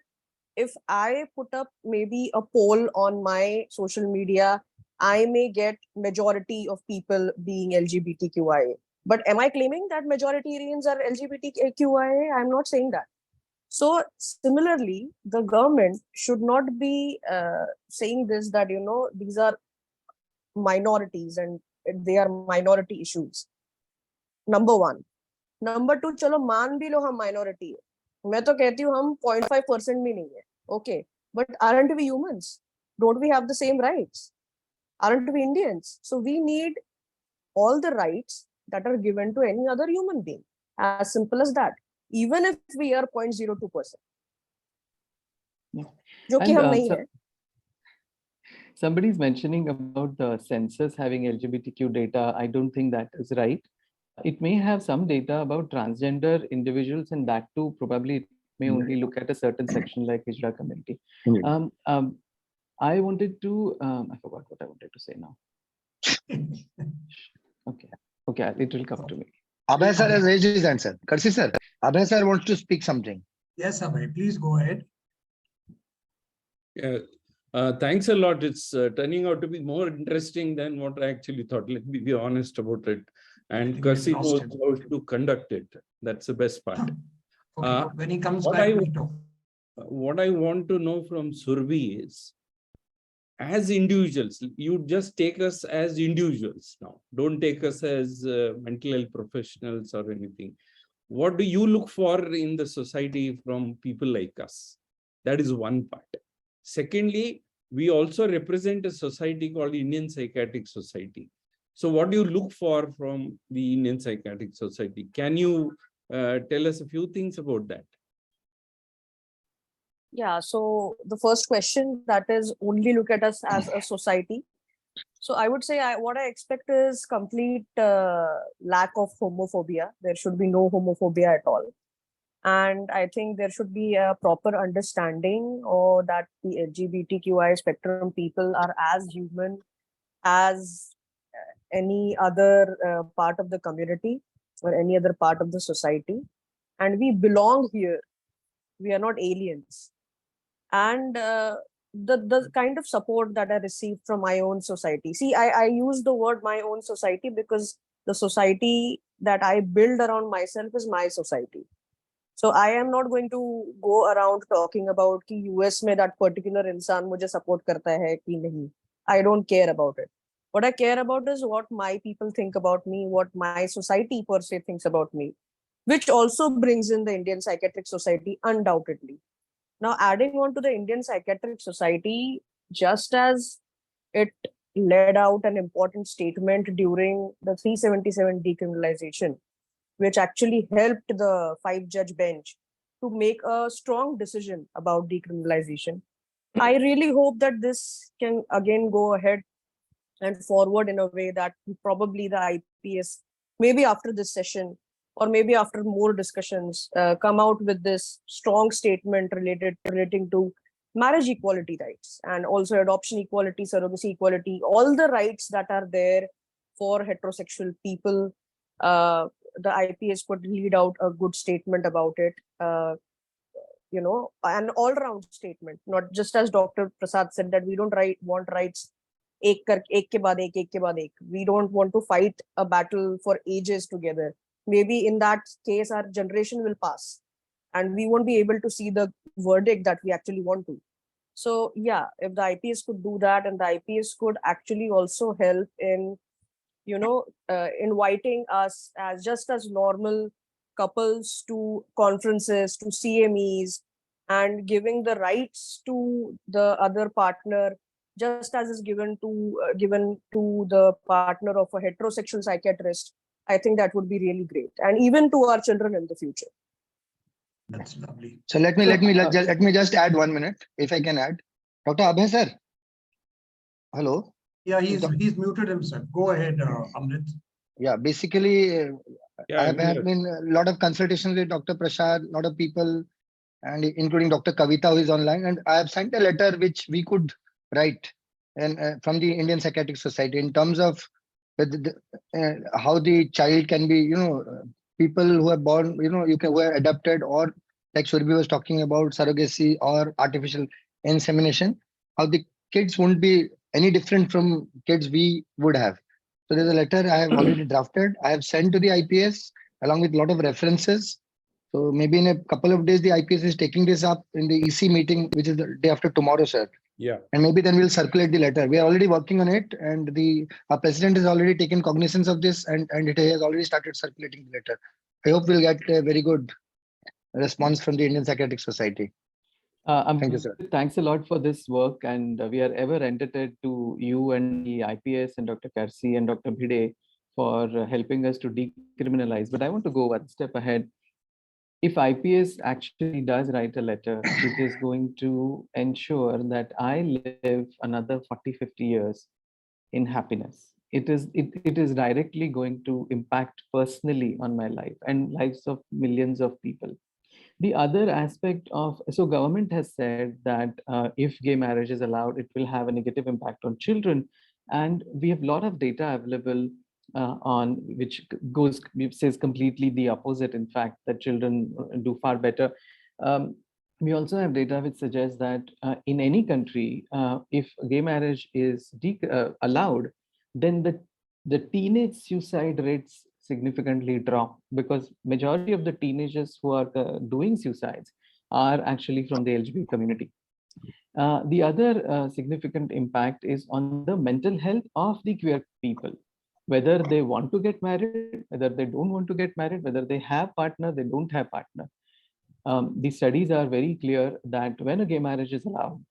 if I put up maybe a poll on my social media, I may get majority of people being LGBTQIA. But am I claiming that Majoritarians are LGBTQIA? I'm not saying that. So similarly, the government should not be saying this, that, these are minorities and they are minority issues. Number one. Number two, चलो मान भी लो हम minority है. मैं तो कहती हूँ हम 0.5% भी नहीं है. Okay, but aren't we humans? Don't we have the same rights? Aren't we Indians? So we need all the rights that are given to any other human being. As simple as that. Even if we are 0.02%. Yeah. जो कि And, हम नहीं है. Somebody's mentioning about the census having LGBTQ data. I don't think that is right. It may have some data about transgender individuals, and that too probably it may only look at a certain section like Hijra community. I wanted to, I forgot what I wanted to say now. Okay, it will come to me. Abhay sir has raised his hand, sir. Karsi sir, Abhay sir wants to speak something. Yes, Abhay, please go ahead. Yeah, thanks a lot. It's turning out to be more interesting than what I actually thought. Let me be honest about it. And think we've Kasi lost knows him. how to conduct it. That's the best part. Okay, when he comes what back, I- we'll talk. What I want to know from Surabhi is, as individuals, you just take us as individuals now. Don't take us as mental health professionals or anything. What do you look for in the society from people like us? That is one part. Secondly, we also represent a society called Indian Psychiatric Society. So what do you look for from the Indian Psychiatric Society? Can you tell us a few things about that? Yeah, so the first question, that is only look at us as a society. So I would say what I expect is complete lack of homophobia. There should be no homophobia at all. And I think there should be a proper understanding or that the LGBTQI spectrum people are as human as any other part of the community or any other part of the society. And we belong here. We are not aliens. And the kind of support that I received from my own society. See, I use the word my own society because the society that I build around myself is my society. So I am not going to go around talking about कि US में that particular इंसान मुझे support करता है कि नहीं. I don't care about it. What I care about is what my people think about me, what my society per se thinks about me, which also brings in the Indian Psychiatric Society undoubtedly. Now, adding on to the Indian Psychiatric Society, just as it laid out an important statement during the 377 decriminalization, which actually helped the 5-judge bench to make a strong decision about decriminalization. I really hope that this can again go ahead and forward in a way that probably the IPS, maybe after this session, or maybe after more discussions, come out with this strong statement relating to marriage equality rights and also adoption equality, surrogacy equality, all the rights that are there for heterosexual people. The IPS could lead out a good statement about it, an all-round statement, not just as Dr. Prasad said that we don't want rights ek ke baad ek. We don't want to fight a battle for ages together. Maybe in that case, our generation will pass and we won't be able to see the verdict that we actually want to. So yeah, if the IPS could do that, and the IPS could actually also help in, inviting us as just as normal couples to conferences, to CMEs, and giving the rights to the other partner, just as is given to the partner of a heterosexual psychiatrist. I think that would be really great, and even to our children in the future. That's lovely. So let me just add 1 minute, if I can add. Dr. Abhay sir. Hello. Yeah, he's muted himself. Go ahead, Amrit. Yeah, basically, Yeah, I have I'm here. been a lot of consultations with Dr. Prasad, a lot of people, and including Dr. Kavita, who is online. And I have sent a letter which we could write and from the Indian Psychiatric Society in terms of how the child can be, people who are born, who are adopted, or like Surbhi was talking about surrogacy or artificial insemination, how the kids won't be any different from kids we would have. So there's a letter I have already drafted. I have sent to the IPS along with a lot of references. So maybe in a couple of days, the IPS is taking this up in the EC meeting, which is the day after tomorrow, sir. Yeah. And maybe then we'll circulate the letter. We are already working on it, and our president has already taken cognizance of this, and it has already started circulating the letter. I hope we'll get a very good response from the Indian Psychiatric Society. Thank you, sir. Thanks a lot for this work, and we are ever indebted to you and the IPS and Dr. Karsi and Dr. Bhide for helping us to decriminalize. But I want to go one step ahead. If IPS actually does write a letter, it is going to ensure that I live another 40, 50 years in happiness. It is directly going to impact personally on my life and lives of millions of people. The other aspect of, so government has said that if gay marriage is allowed, it will have a negative impact on children. And we have a lot of data available on which says completely the opposite, in fact, that children do far better. We also have data which suggests that in any country, if gay marriage is allowed, then the teenage suicide rates significantly drop, because majority of the teenagers who are doing suicides are actually from the LGBT community. The other significant impact is on the mental health of the queer people, whether they want to get married, whether they don't want to get married, whether they have partner, they don't have partner. The studies are very clear that when a gay marriage is allowed,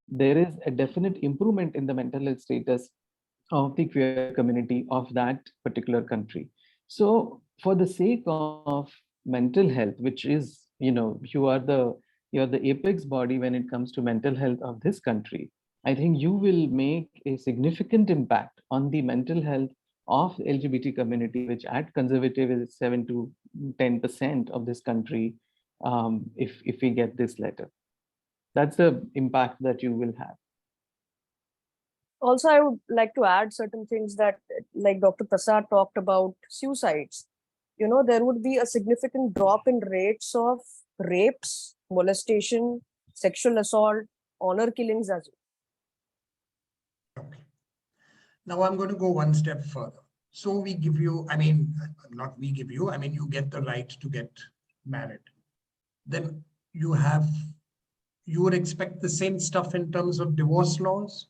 there is a definite improvement in the mental health status of the queer community of that particular country. So for the sake of mental health, which is, you are the apex body when it comes to mental health of this country, I think you will make a significant impact on the mental health of LGBT community, which at conservative is 7 to 10% of this country. If we get this letter, that's the impact that you will have. Also, I would like to add certain things that, like Dr. Prasad talked about suicides. There would be a significant drop in rates of rapes, molestation, sexual assault, honor killings as well. Okay. Now I'm going to go one step further. So we give you, not we give you, you get the right to get married. Then you would expect the same stuff in terms of divorce laws.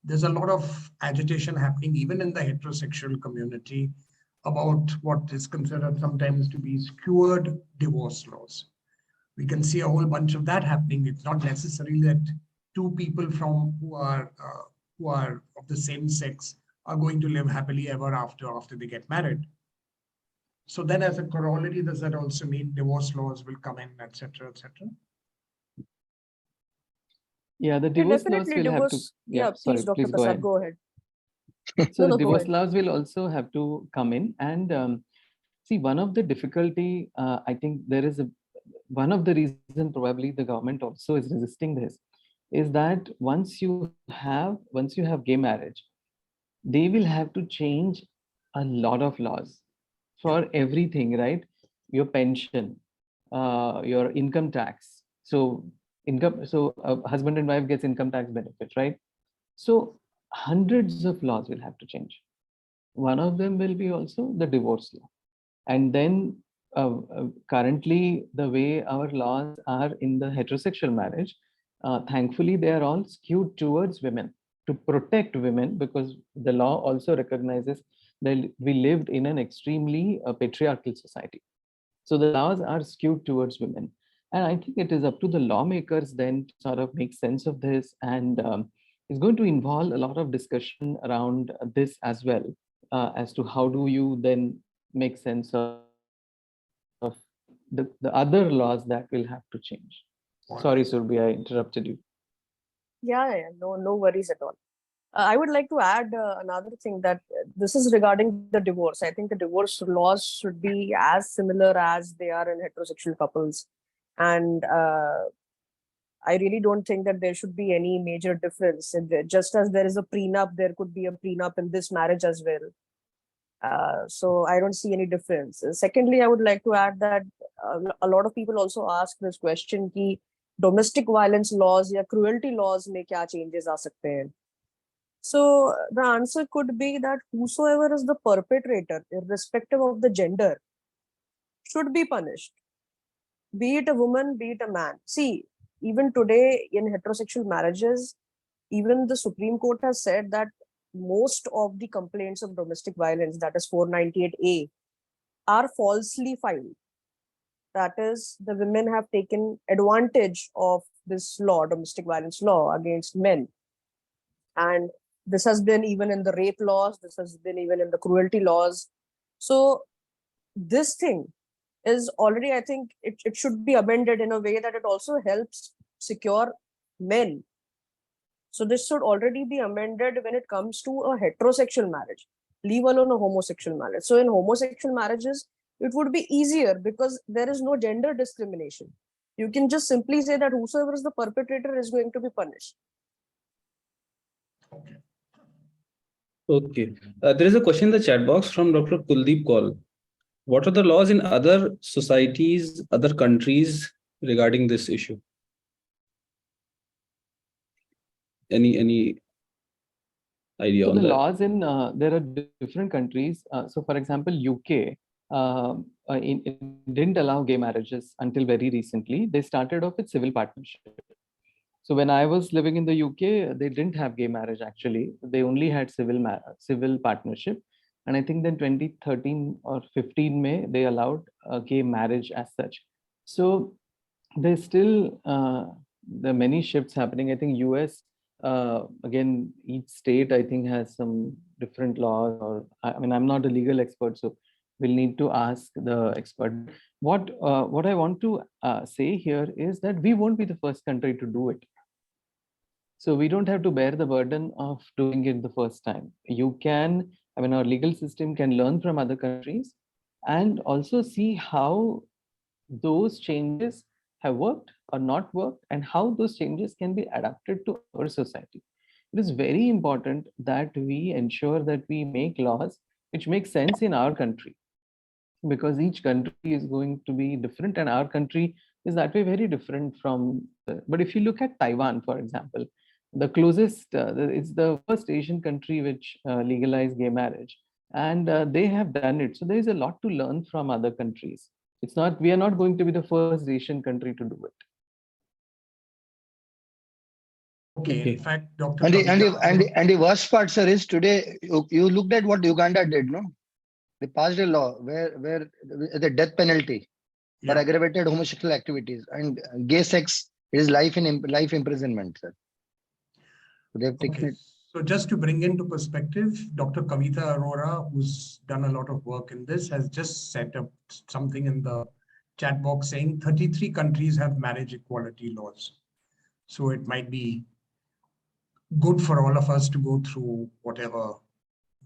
There's a lot of agitation happening even in the heterosexual community about what is considered sometimes to be skewed divorce laws. We can see a whole bunch of that happening. It's not necessarily that two people who are of the same sex are going to live happily ever after they get married. So then as a corollary, does that also mean divorce laws will come in, et cetera, et cetera? Yeah, the divorce laws will have to. Yeah, please, Dr. Prasad, go ahead. So the divorce laws will also have to come in. And see, one of the difficulty, I think there is one of the reasons probably the government also is resisting this, is that once you have gay marriage, they will have to change a lot of laws for everything, right? Your pension, your income tax. So a husband and wife gets income tax benefit, right? So hundreds of laws will have to change. One of them will be also the divorce law. And then currently the way our laws are in the heterosexual marriage, thankfully they are all skewed towards women, to protect women, because the law also recognizes that we lived in an extremely patriarchal society. So the laws are skewed towards women. And I think it is up to the lawmakers then to sort of make sense of this. And it's going to involve a lot of discussion around this as well, as to how do you then make sense of the other laws that will have to change. Sorry, Surbhi, I interrupted you. Yeah, no worries at all. I would like to add another thing, that this is regarding the divorce. I think the divorce laws should be as similar as they are in heterosexual couples. And I really don't think that there should be any major difference. Just as there is a prenup, there could be a prenup in this marriage as well. So I don't see any difference. Secondly, I would like to add that a lot of people also ask this question, ki domestic violence laws या cruelty laws में क्या changes आ सकते हैं? So the answer could be that whosoever is the perpetrator, irrespective of the gender, should be punished. Be it a woman, be it a man. See, even today in heterosexual marriages, even the Supreme Court has said that most of the complaints of domestic violence, that is 498A, are falsely filed. That is, the women have taken advantage of this law, domestic violence law against men. And This has been even in the rape laws. This has been even in the cruelty laws. So this thing is already, I think it should be amended in a way that it also helps secure men. So this should already be amended when it comes to a heterosexual marriage, leave alone a homosexual marriage. So in homosexual marriages, it would be easier because there is no gender discrimination. You can just simply say that whosoever is the perpetrator is going to be punished. Okay. Okay. There is a question in the chat box from Dr. Kuldeep Kaul. What are the laws in other societies, other countries regarding this issue? Any idea So on the that? laws in there are different countries. So for example, UK it didn't allow gay marriages until very recently. They started off with civil partnership. So when I was living in the UK, they didn't have gay marriage actually. They only had civil partnership. And I think then 2013 or 15 May, they allowed gay marriage as such. So there's still there are many shifts happening. I think US, again, each state I think has some different laws, or I mean, I'm not a legal expert, so we'll need to ask the expert. What I want to say here is that we won't be the first country to do it. So we don't have to bear the burden of doing it the first time. You can, I mean, our legal system can learn from other countries and also see how those changes have worked or not worked and how those changes can be adapted to our society. It is very important that we ensure that we make laws which make sense in our country, because each country is going to be different and our country is that way very different from but if you look at Taiwan, for example, the closest it's the first Asian country which legalized gay marriage, and they have done it. So there is a lot to learn from other countries. It's not, we are not going to be the first Asian country to do it. Okay, Okay. in fact, Dr. And Kavita the worst part, sir, is today you looked at what Uganda did, no? They passed a law where the death penalty for Yeah. aggravated homosexual activities and gay sex is life imprisonment, sir. So they've taken Okay. it. So just to bring into perspective, Dr. Kavita Arora, who's done a lot of work in this, has just set up something in the chat box saying 33 countries have marriage equality laws. So it might be good for all of us to go through whatever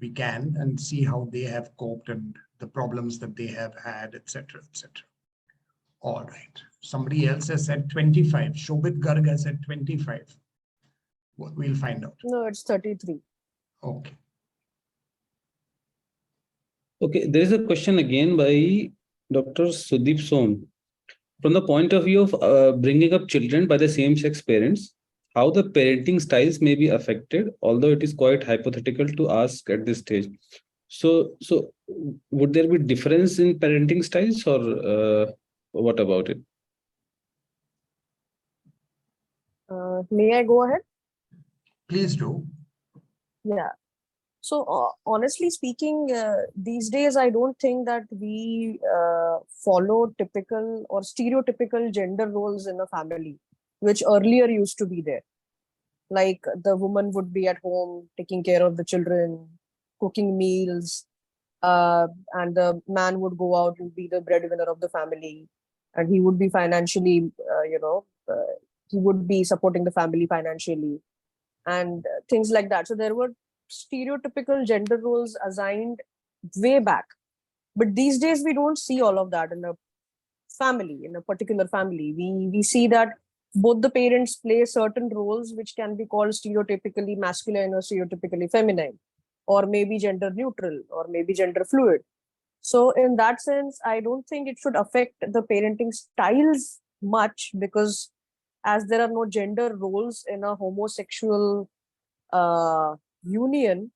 we can and see how they have coped and the problems that they have had, etc., etc. All right. Somebody else has said 25. Shobit Garg has said 25. We'll find out. No, it's 33. Okay. Okay, there is a question again by Dr. Sudeep Som. From the point of view of bringing up children by the same-sex parents, how the parenting styles may be affected, although it is quite hypothetical to ask at this stage. So would there be difference in parenting styles, or what about it? May I go ahead? Please do. Yeah. So honestly speaking, these days, I don't think that we follow typical or stereotypical gender roles in a family, which earlier used to be there. Like the woman would be at home taking care of the children, cooking meals, and the man would go out and be the breadwinner of the family, and he would be financially, he would be supporting the family financially, and things like that. So there were stereotypical gender roles assigned way back, but these days we don't see all of that in a family, in a particular family. We see that both the parents play certain roles which can be called stereotypically masculine or stereotypically feminine, or maybe gender neutral, or maybe gender fluid. So in that sense, I don't think it should affect the parenting styles much, because as there are no gender roles in a homosexual union,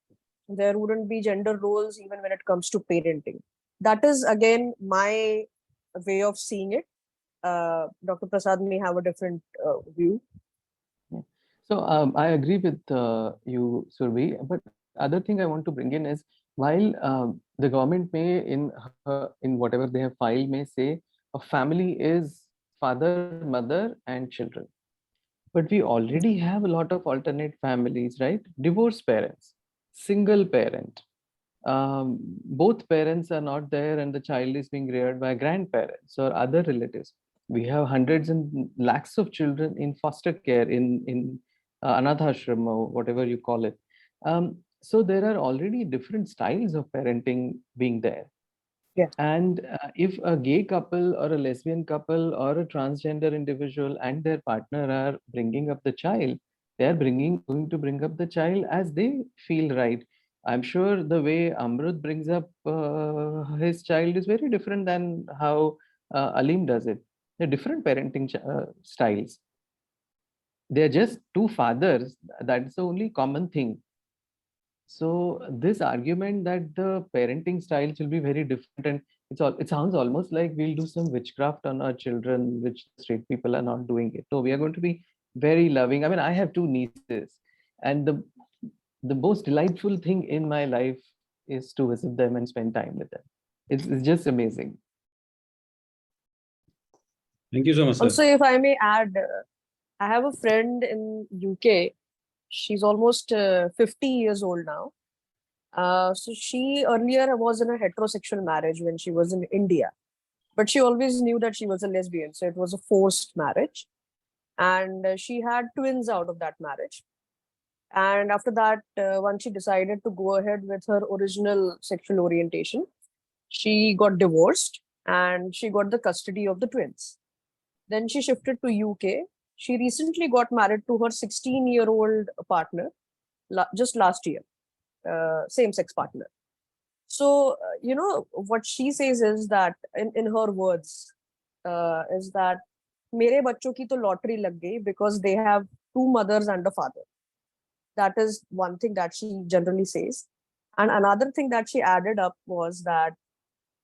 there wouldn't be gender roles even when it comes to parenting. That is again my way of seeing it. Dr. Prasad may have a different view. So I agree with you, Survi. But other thing I want to bring in is, while the government may in whatever they have filed may say a family is father, mother, and children. But we already have a lot of alternate families, right? Divorced parents, single parent. Both parents are not there and the child is being reared by grandparents or other relatives. We have hundreds and lakhs of children in foster care in Anath ashram or whatever you call it. So there are already different styles of parenting being there. Yeah. And if a gay couple or a lesbian couple or a transgender individual and their partner are bringing up the child, they are going to bring up the child as they feel right. I'm sure the way Amrut brings up his child is very different than how Alim does it. They're different parenting styles. They're just two fathers. That's the only common thing. So this argument that the parenting styles will be very different, and it sounds almost like we'll do some witchcraft on our children, which straight people are not doing it. No, we are going to be very loving. I mean, I have two nieces, and the most delightful thing in my life is to visit them and spend time with them. It's just amazing. Thank you so much, sir. Also, if I may add, I have a friend in UK. She's almost 50 years old now. So she earlier was in a heterosexual marriage when she was in India, but she always knew that she was a lesbian. So it was a forced marriage. And she had twins out of that marriage. And after that, once she decided to go ahead with her original sexual orientation, she got divorced and she got the custody of the twins. Then she shifted to UK. She recently got married to her 16-year-old partner just last year, same-sex partner. So, what she says is that, in her words, is that mere bachcho ki to lottery lag gayi because they have two mothers and a father. That is one thing that she generally says. And another thing that she added up was that,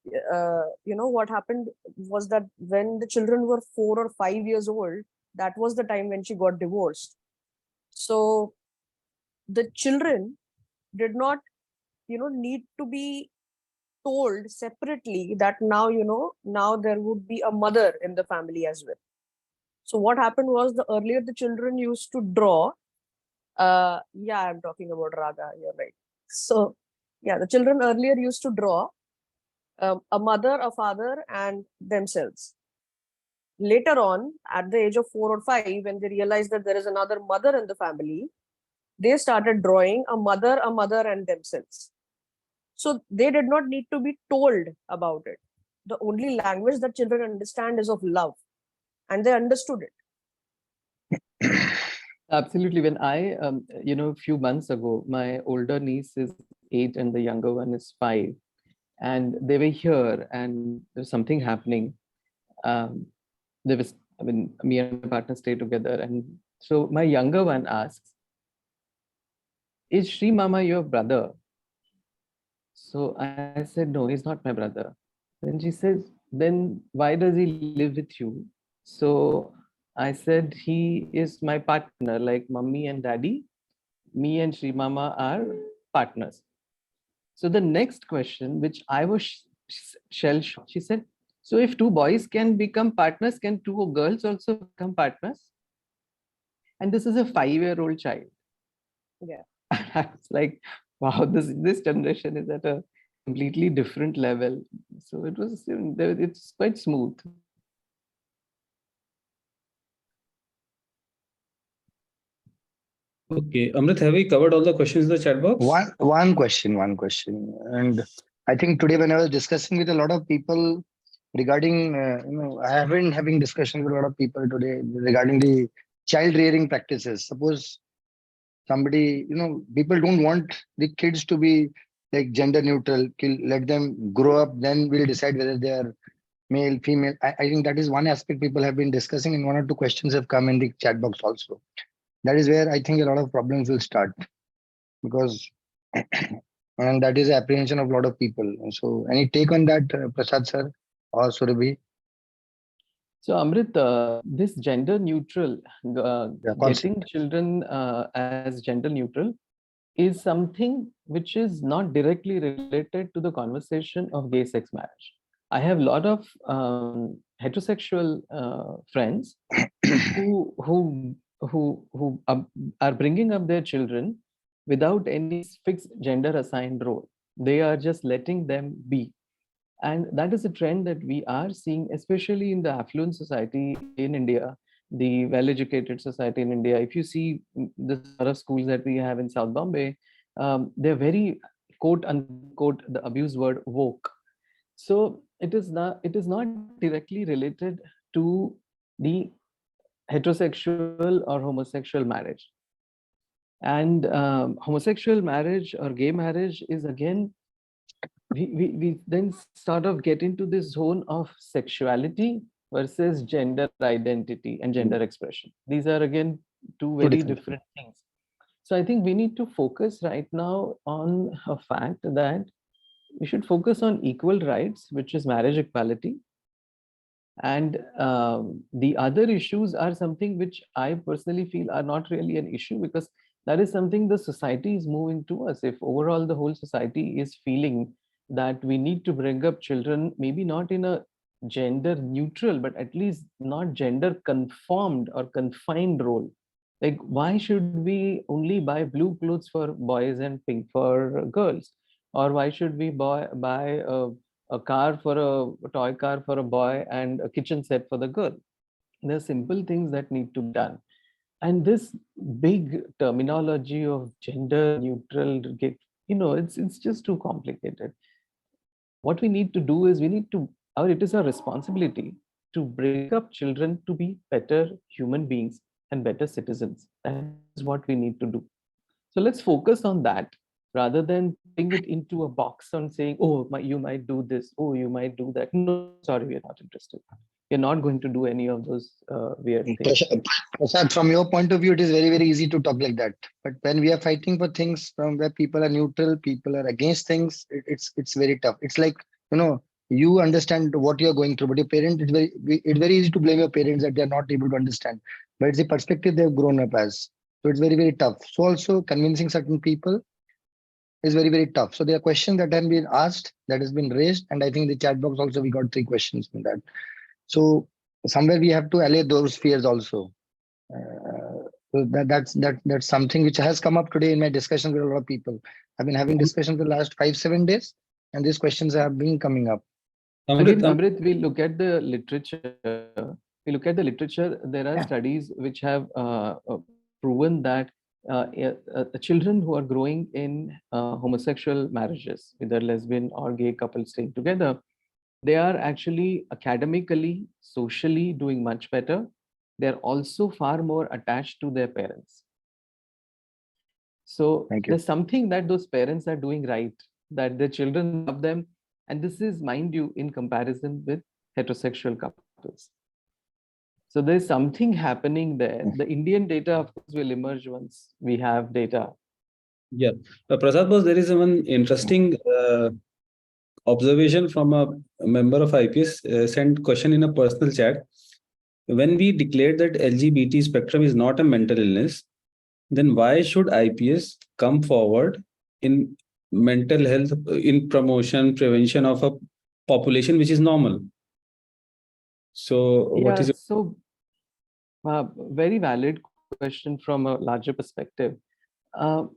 what happened was that when the children were 4 or 5 years old, that was the time when she got divorced. So the children did not, need to be told separately that now, now there would be a mother in the family as well. So what happened was earlier the children used to draw. I'm talking about Raga, you're right. So yeah, the children earlier used to draw a mother, a father, and themselves. Later on, at the age of 4 or 5, when they realized that there is another mother in the family, they started drawing a mother, and themselves. So they did not need to be told about it. The only language that children understand is of love, and they understood it. Absolutely. When I, a few months ago, my older niece is 8 and the younger one is 5, and they were here and there was something happening. Me and my partner stayed together, and so my younger one asks, "Is Sri Mama your brother?" So I said, "No, he's not my brother." Then she says, "Then why does he live with you?" So I said, "He is my partner, like Mummy and Daddy. Me and Sri Mama are partners." So the next question, which I was shell-shocked, she said, "So if two boys can become partners, can two girls also become partners?" And this is a 5-year-old child. Yeah. I was like, wow, this generation is at a completely different level. So it's quite smooth. Okay, Amrit, have we covered all the questions in the chat box? One question. And I think today when I was discussing with a lot of people regarding, I have been having discussions with a lot of people today regarding the child rearing practices. Suppose somebody, people don't want the kids to be like gender neutral, let them grow up, then we'll decide whether they are male, female. I think that is one aspect people have been discussing, and 1 or 2 questions have come in the chat box also. That is where I think a lot of problems will start, because and that is the apprehension of a lot of people. So any take on that, Prasad sir or Surabhi? So Amrit, this gender neutral, getting children as gender neutral is something which is not directly related to the conversation of gay sex marriage. I have a lot of heterosexual friends who who are bringing up their children without any fixed gender assigned role. They are just letting them be. And that is a trend that we are seeing, especially in the affluent society in India, the well-educated society in India. If you see the sort of schools that we have in South Bombay, they're very quote unquote the abused word woke. So it is not directly related to the heterosexual or homosexual marriage. And homosexual marriage or gay marriage is again, we then sort of get into this zone of sexuality versus gender identity and gender expression. These are again two very different things. So I think we need to focus right now on a fact that we should focus on equal rights, which is marriage equality. And the other issues are something which I personally feel are not really an issue, because that is something the society is moving towards. If overall the whole society is feeling that we need to bring up children, maybe not in a gender neutral, but at least not gender conformed or confined role. Like, why should we only buy blue clothes for boys and pink for girls? Or why should we buy a car for a toy car for a boy and a kitchen set for the girl? There are simple things that need to be done. And this big terminology of gender neutral, it's just too complicated. What we need to do is it is our responsibility to bring up children to be better human beings and better citizens. That is what we need to do. So let's focus on that rather than putting it into a box and saying, oh, you might do this, oh, you might do that. No, sorry, we're not interested. We're not going to do any of those weird things. Prasad, from your point of view, it is very, very easy to talk like that. But when we are fighting for things from where people are neutral, people are against things, it's very tough. It's like, you understand what you're going through, but your parent, it's very easy to blame your parents that they're not able to understand. But it's the perspective they've grown up as. So it's very, very tough. So also convincing certain people is very, very tough. So there are questions that have been asked, that has been raised. And I think the chat box also, we got 3 questions from that. So somewhere we have to allay those fears also. So that's something which has come up today in my discussions with a lot of people. I've been having discussions the last 5-7 days, and these questions have been coming up. Again, Amrit, we look at the literature. There are studies which have proven that children who are growing in homosexual marriages, either lesbian or gay couples staying together, they are actually academically, socially doing much better. They're also far more attached to their parents. So there's something that those parents are doing right, that their children love them. And this is, mind you, in comparison with heterosexual couples. So there's something happening there. The Indian data, of course, will emerge once we have data. Yeah. Prasad Bose, there is one interesting observation from a member of IPS sent question in a personal chat. When we declared that LGBT spectrum is not a mental illness, then why should IPS come forward in mental health, in promotion, prevention of a population which is normal? So what is it? So very valid question from a larger perspective. Now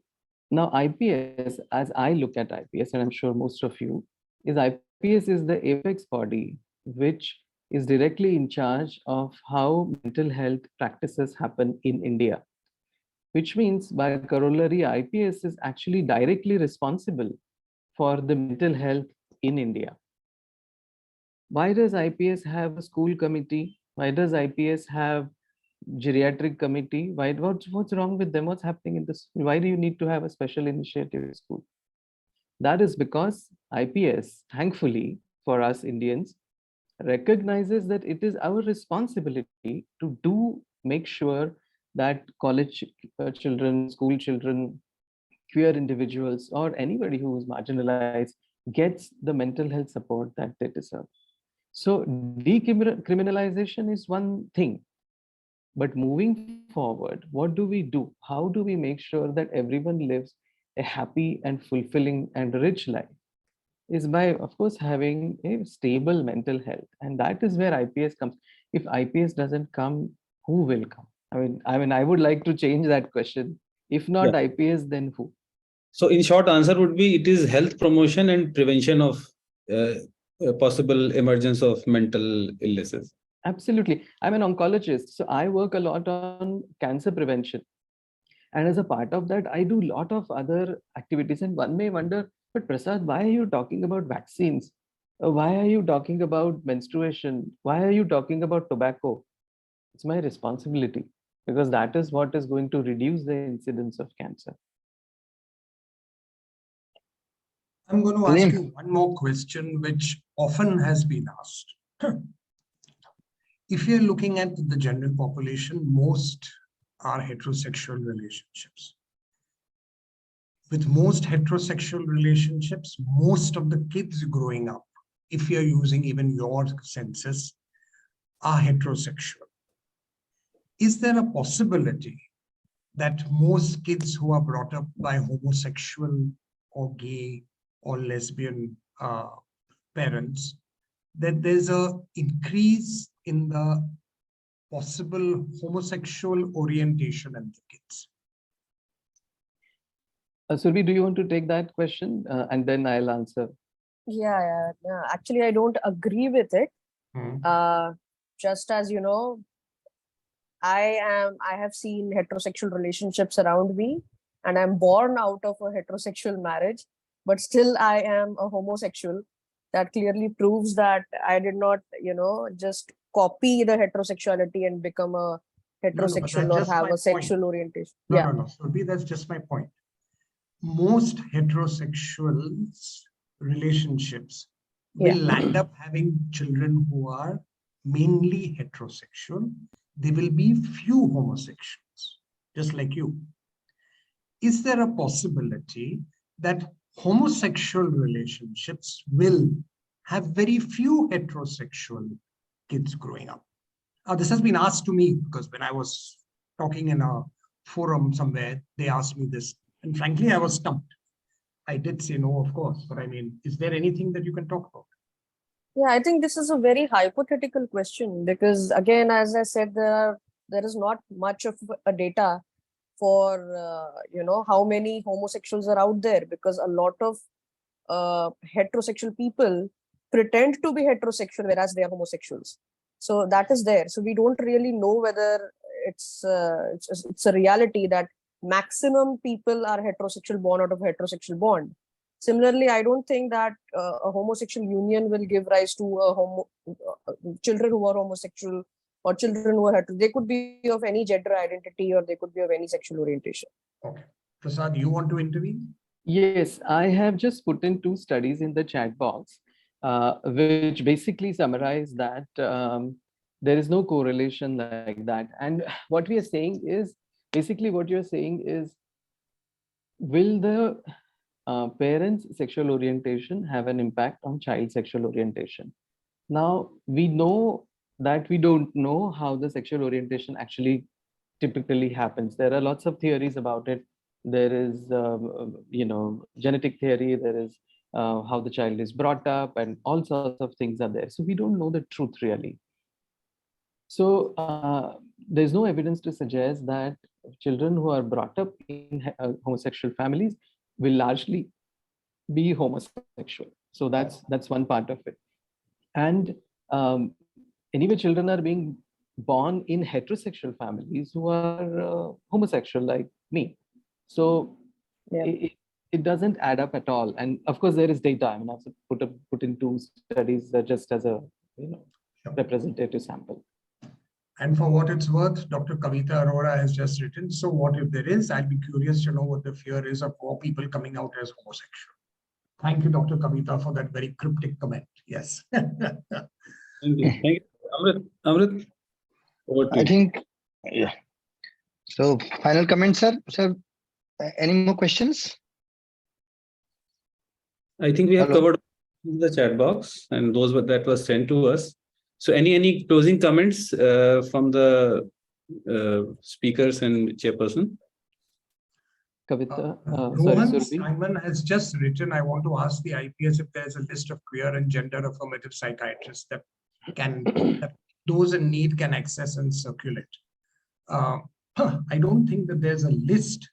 IPS, as I look at IPS, and I'm sure most of you, IPS is the apex body which is directly in charge of how mental health practices happen in India, which means by corollary, IPS is actually directly responsible for the mental health in India. Why does IPS have a school committee? Why does IPS have geriatric committee? What's wrong with them? What's happening in this? Why do you need to have a special initiative in school? That is because IPS, thankfully for us Indians, recognizes that it is our responsibility to make sure that college children, school children, queer individuals, or anybody who is marginalized gets the mental health support that they deserve. So decriminalization is one thing. But moving forward, what do we do? How do we make sure that everyone lives a happy and fulfilling and rich life? Is by, of course, having a stable mental health. And that is where IPS comes. If IPS doesn't come, who will come? I would like to change that question. If not IPS, then who? So in short answer would be it is health promotion and prevention of possible emergence of mental illnesses. Absolutely. I'm an oncologist, so I work a lot on cancer prevention. And as a part of that, I do a lot of other activities. And one may wonder, but Prasad, why are you talking about vaccines? Why are you talking about menstruation? Why are you talking about tobacco? It's my responsibility, because that is what is going to reduce the incidence of cancer. I'm going to ask Salim. you one more question, which often has been asked. If you're looking at the general population, most are heterosexual relationships. With most heterosexual relationships, most of the kids growing up, if you're using even your census, are heterosexual. Is there a possibility that most kids who are brought up by homosexual or gay or lesbian parents, that there's an increase in the possible homosexual orientation in the kids? Surbi, do you want to take that question? And then I'll answer. Yeah. Actually, I don't agree with it. Just as you know, I have seen heterosexual relationships around me, and I'm born out of a heterosexual marriage, but still I am a homosexual. That clearly proves that I did not, just copy the heterosexuality and become a heterosexual or just have my a sexual point. orientation. No. Surbi, that's just my point. Most heterosexual relationships will land up having children who are mainly heterosexual. There will be few homosexuals, just like you. Is there a possibility that homosexual relationships will have very few heterosexual kids growing up? This has been asked to me because when I was talking in a forum somewhere, they asked me this. And frankly, I was stumped. I did say no, of course. But I mean, is there anything that you can talk about? Yeah, I think this is a very hypothetical question because, again, as I said, there is not much of a data for how many homosexuals are out there, because a lot of heterosexual people pretend to be heterosexual whereas they are homosexuals. So that is there. So we don't really know whether it's a reality that maximum people are heterosexual born out of a heterosexual bond. Similarly, I don't think that a homosexual union will give rise to children who are homosexual or children who are hetero. They could be of any gender identity or they could be of any sexual orientation. Okay. Prasad, you want to intervene? Yes, I have just put in 2 studies in the chat box, which basically summarize that there is no correlation like that. And what we are saying is, basically what you're saying is, will the parents' sexual orientation have an impact on child sexual orientation? Now, we know that we don't know how the sexual orientation actually typically happens. There are lots of theories about it. There is, genetic theory, there is how the child is brought up, and all sorts of things are there. So we don't know the truth really. So there's no evidence to suggest that children who are brought up in homosexual families will largely be homosexual. So that's one part of it. And anyway, children are being born in heterosexual families who are homosexual like me. So it doesn't add up at all. And of course, there is data. I mean, I've put in 2 studies just as a representative sample. And for what it's worth, Dr. Kavita Arora has just written, so what if there is? I'd be curious to know what the fear is of more people coming out as homosexual. Thank you, Dr. Kavita, for that very cryptic comment. Yes. Thank you. Thank you. Amrit, over to you. I think, yeah. So final comments, sir. Sir, any more questions? I think we have Hello. covered the chat box and those that were sent to us. So any closing comments from the speakers and chairperson? Kavita, Rohan Surbi. Simon has just written, I want to ask the IPS if there's a list of queer and gender affirmative psychiatrists that those in need can access and circulate. I don't think that there's a list.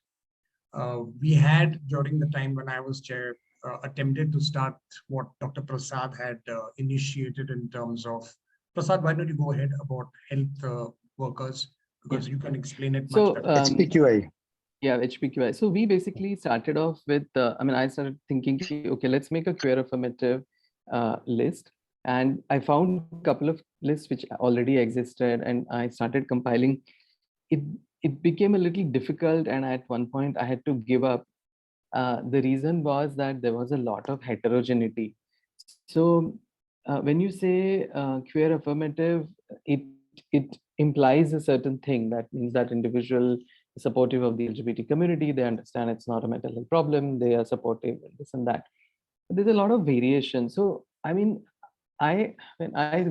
We had during the time when I was chair attempted to start what Dr. Prasad had initiated in terms of. Prasad, why don't you go ahead about health workers, because you can explain it much So, better. HPQI. Yeah, HPQI. So we basically started off with, I started thinking, okay, let's make a queer affirmative list. And I found a couple of lists which already existed, and I started compiling. It became a little difficult, and at one point I had to give up. The reason was that there was a lot of heterogeneity. So when you say queer affirmative, it implies a certain thing. That means that individual is supportive of the LGBT community. They understand it's not a mental health problem. They are supportive and this and that. But there's a lot of variation. So when I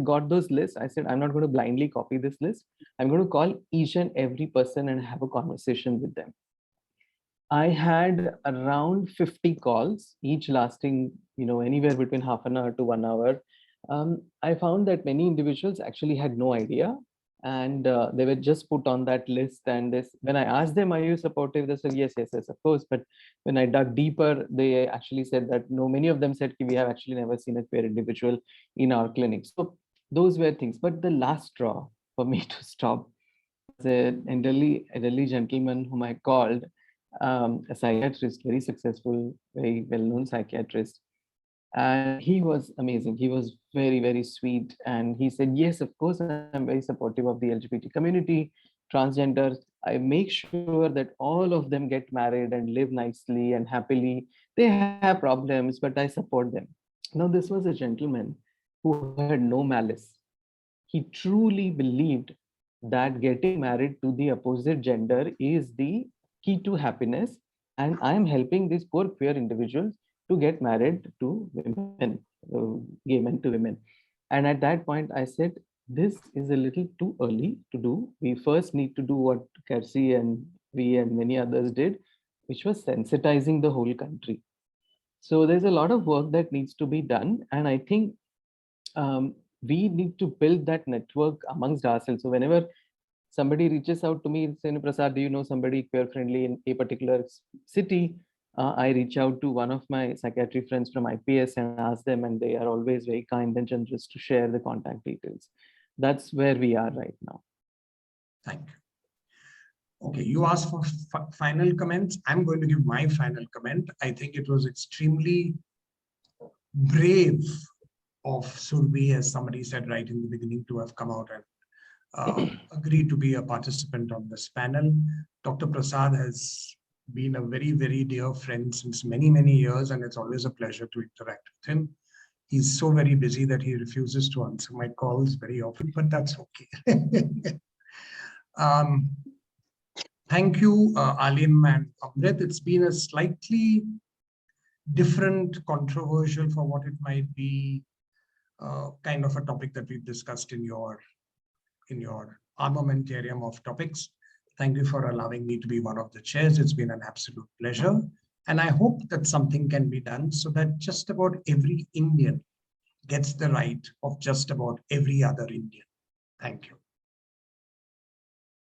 got those lists, I said, I'm not going to blindly copy this list. I'm going to call each and every person and have a conversation with them. I had around 50 calls, each lasting, anywhere between half an hour to 1 hour. I found that many individuals actually had no idea, and they were just put on that list. And when I asked them, "Are you supportive?" They said, "Yes, yes, yes, of course." But when I dug deeper, they actually said that no. Many of them said, "We have actually never seen a queer individual in our clinic." So those were things. But the last straw for me to stop was an elderly gentleman whom I called. A psychiatrist, very successful, very well-known psychiatrist. And he was amazing. He was very, very sweet. And he said, yes, of course, I'm very supportive of the LGBT community, transgenders. I make sure that all of them get married and live nicely and happily. They have problems, but I support them. Now, this was a gentleman who had no malice. He truly believed that getting married to the opposite gender is the key to happiness, and I am helping these poor queer individuals to get married to women, gay men to women. And at that point I said, this is a little too early to do. We first need to do what Kelsey and we and many others did, which was sensitizing the whole country. So there's a lot of work that needs to be done, and I think we need to build that network amongst ourselves. So whenever somebody reaches out to me and says, Prasad, do you know somebody queer friendly in a particular city? I reach out to one of my psychiatry friends from IPS and ask them, and they are always very kind and generous to share the contact details. That's where we are right now. Thank you. Okay, you asked for final comments. I'm going to give my final comment. I think it was extremely brave of Surbhi, as somebody said right in the beginning, to have come out and agreed to be a participant on this panel. Dr. Prasad has been a very, very dear friend since many, many years, and it's always a pleasure to interact with him. He's so very busy that he refuses to answer my calls very often, but that's okay. Thank you, Alim and Amrit. It's been a slightly different, controversial for what it might be, kind of a topic that we've discussed in your armamentarium of topics. Thank you for allowing me to be one of the chairs. It's been an absolute pleasure. And I hope that something can be done so that just about every Indian gets the right of just about every other Indian. Thank you.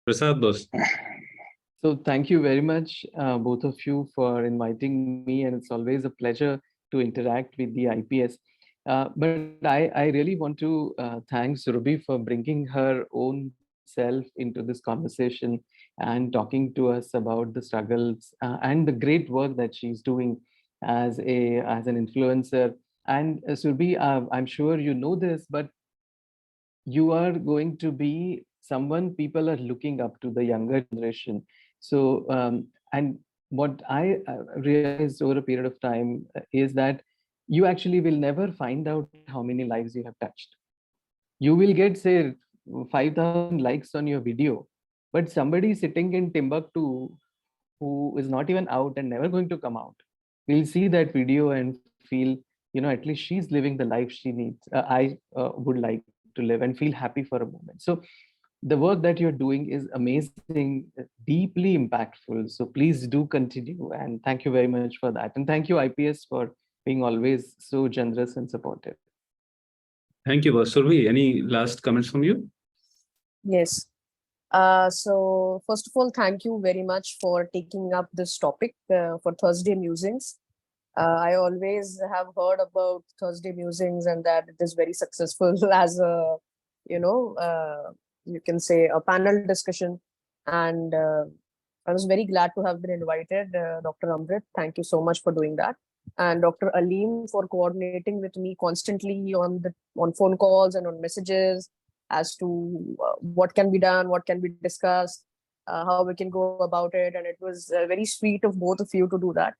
Prasad Bose. So thank you very much, both of you, for inviting me. And it's always a pleasure to interact with the IPS. But I really want to thank Surbhi for bringing her own self into this conversation and talking to us about the struggles and the great work that she's doing as an influencer. And Surbhi, I'm sure you know this, but you are going to be someone people are looking up to, the younger generation. So and what I realized over a period of time is that you actually will never find out how many lives you have touched. You will get, say, 5,000 likes on your video, but somebody sitting in Timbuktu who is not even out and never going to come out will see that video and feel, at least she's living the life she needs. I would like to live, and feel happy for a moment. So the work that you're doing is amazing, deeply impactful. So please do continue. And thank you very much for that. And thank you, IPS, for being always so generous and supportive. Thank you, Surbhi. Any last comments from you? Yes. So first of all, thank you very much for taking up this topic for Thursday Musings. I always have heard about Thursday Musings and that it is very successful as a, you can say a panel discussion. And I was very glad to have been invited, Dr. Amrit. Thank you so much for doing that. And Dr. Aleem for coordinating with me constantly on phone calls and on messages as to what can be done, what can be discussed, how we can go about it. And it was very sweet of both of you to do that.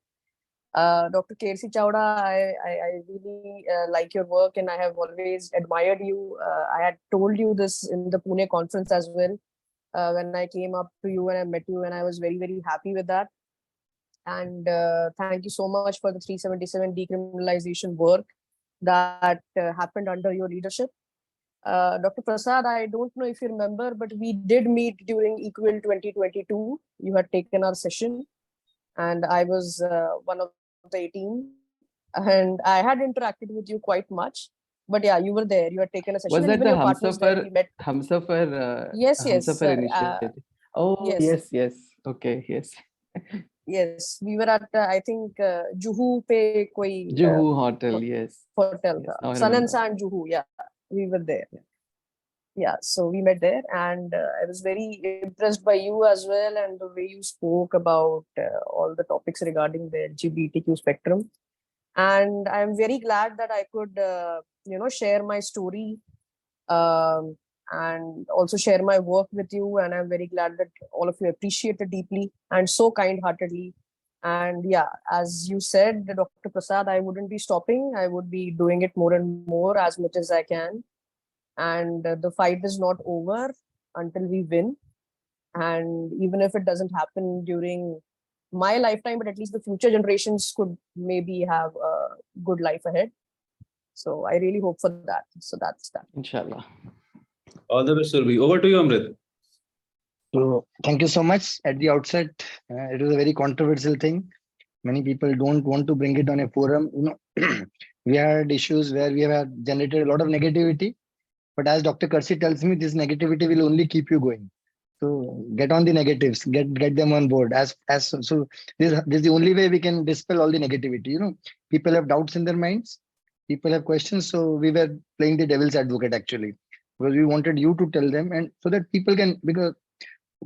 Dr. Kersi Chowda, I really like your work and I have always admired you. I had told you this in the Pune conference as well when I came up to you and I met you, and I was very, very happy with that. And thank you so much for the 377 decriminalization work that happened under your leadership. Dr. Prasad, I don't know if you remember, but we did meet during Equal 2022. You had taken our session and I was one of the 18 and I had interacted with you quite much. But yeah, you were there. You had taken a session. Was and that even the your partners there, we met. Humsafar? Yes, yes, Humsafar sir. initiative. Oh, yes. yes. Okay, yes. Yes, we were at I think Juhu pe koi Juhu Hotel, yes. hotel Yes, tha. now I Sun and remember. Sand Juhu, yeah, we were there. Yeah, so we met there, and I was very impressed by you as well, and the way you spoke about all the topics regarding the LGBTQ spectrum. And I'm very glad that I could, share my story and also share my work with you. And I'm very glad that all of you appreciate it deeply and so kind-heartedly. And yeah, as you said, Dr. Prasad, I wouldn't be stopping. I would be doing it more and more as much as I can. And the fight is not over until we win. And even if it doesn't happen during my lifetime, but at least the future generations could maybe have a good life ahead. So I really hope for that. So that's that. Inshallah. All the best, Surbi. Over to you, Amrit. So thank you so much. At the outset, it was a very controversial thing. Many people don't want to bring it on a forum. We had issues where we have generated a lot of negativity. But as Dr. Kersi tells me, this negativity will only keep you going. So get on the negatives, get them on board. So this is the only way we can dispel all the negativity. People have doubts in their minds. People have questions. So we were playing the devil's advocate actually, because we wanted you to tell them, and so that people can, because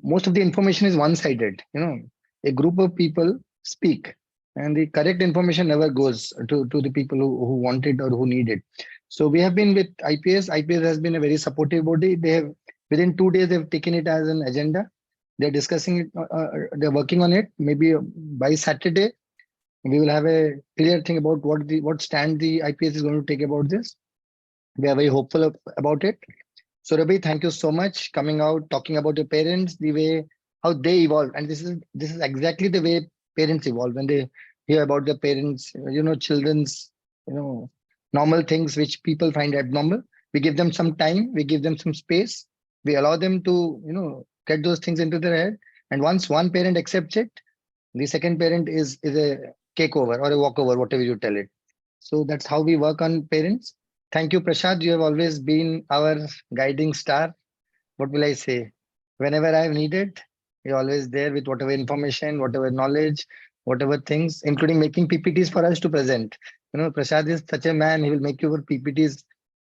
most of the information is one-sided. A group of people speak and the correct information never goes to the people who want it or who need it. So we have been with IPS. IPS has been a very supportive body. They have, within 2 days, they've taken it as an agenda. They're discussing it. They're working on it. Maybe by Saturday, we will have a clear thing about what stand the IPS is going to take about this. We are very hopeful about it. So Rabi, thank you so much coming out, talking about your parents, the way how they evolve, and this is exactly the way parents evolve when they hear about their parents. Children's normal things which people find abnormal. We give them some time, we give them some space, we allow them to get those things into their head. And once one parent accepts it, the second parent is a takeover or a walkover, whatever you tell it. So that's how we work on parents. Thank you, Prashad. You have always been our guiding star. What will I say? Whenever I have needed, you're always there with whatever information, whatever knowledge, whatever things, including making PPTs for us to present. Prashad is such a man. He will make you PPTs.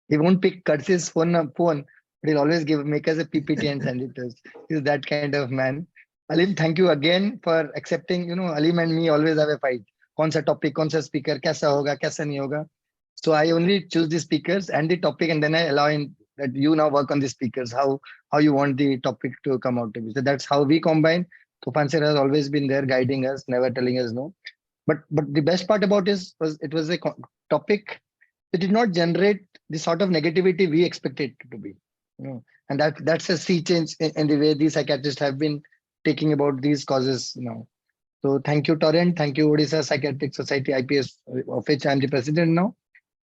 He won't pick Kersi's phone, but he'll always make us a PPT and send it to us. He's that kind of man. Aleem, thank you again for accepting. Aleem and me always have a fight. कौन सा topic, कौन सा speaker, कैसा होगा, कैसा नहीं होगा. So I only choose the speakers and the topic, and then I allow in that you now work on the speakers, how you want the topic to come out to be. So that's how we combine. Tufan sir has always been there guiding us, never telling us no. But the best part about it was a topic that did not generate the sort of negativity we expected it to be. And that's a sea change in the way the psychiatrists have been taking about these causes now. So thank you, Torrent. Thank you, Odisha Psychiatric Society, IPS, of which I'm the president now.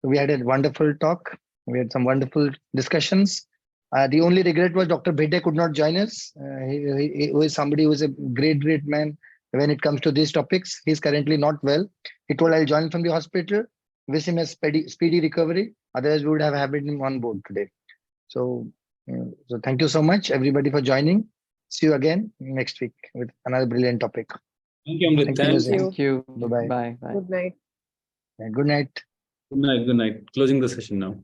We had a wonderful talk. We had some wonderful discussions. The only regret was Dr. Bhede could not join us. He was somebody who is a great man when it comes to these topics. He's currently not well. He told, I'll join from the hospital. Wish him a speedy recovery. Otherwise, we would have had him on board today. So So thank you so much, everybody, for joining. See you again next week with another brilliant topic. Thank you, Amrit. Thank you, Thanks. Jose. Thank you. Bye-bye. Bye. Bye. Good night. And good night. Good night. Good night. Closing the session now.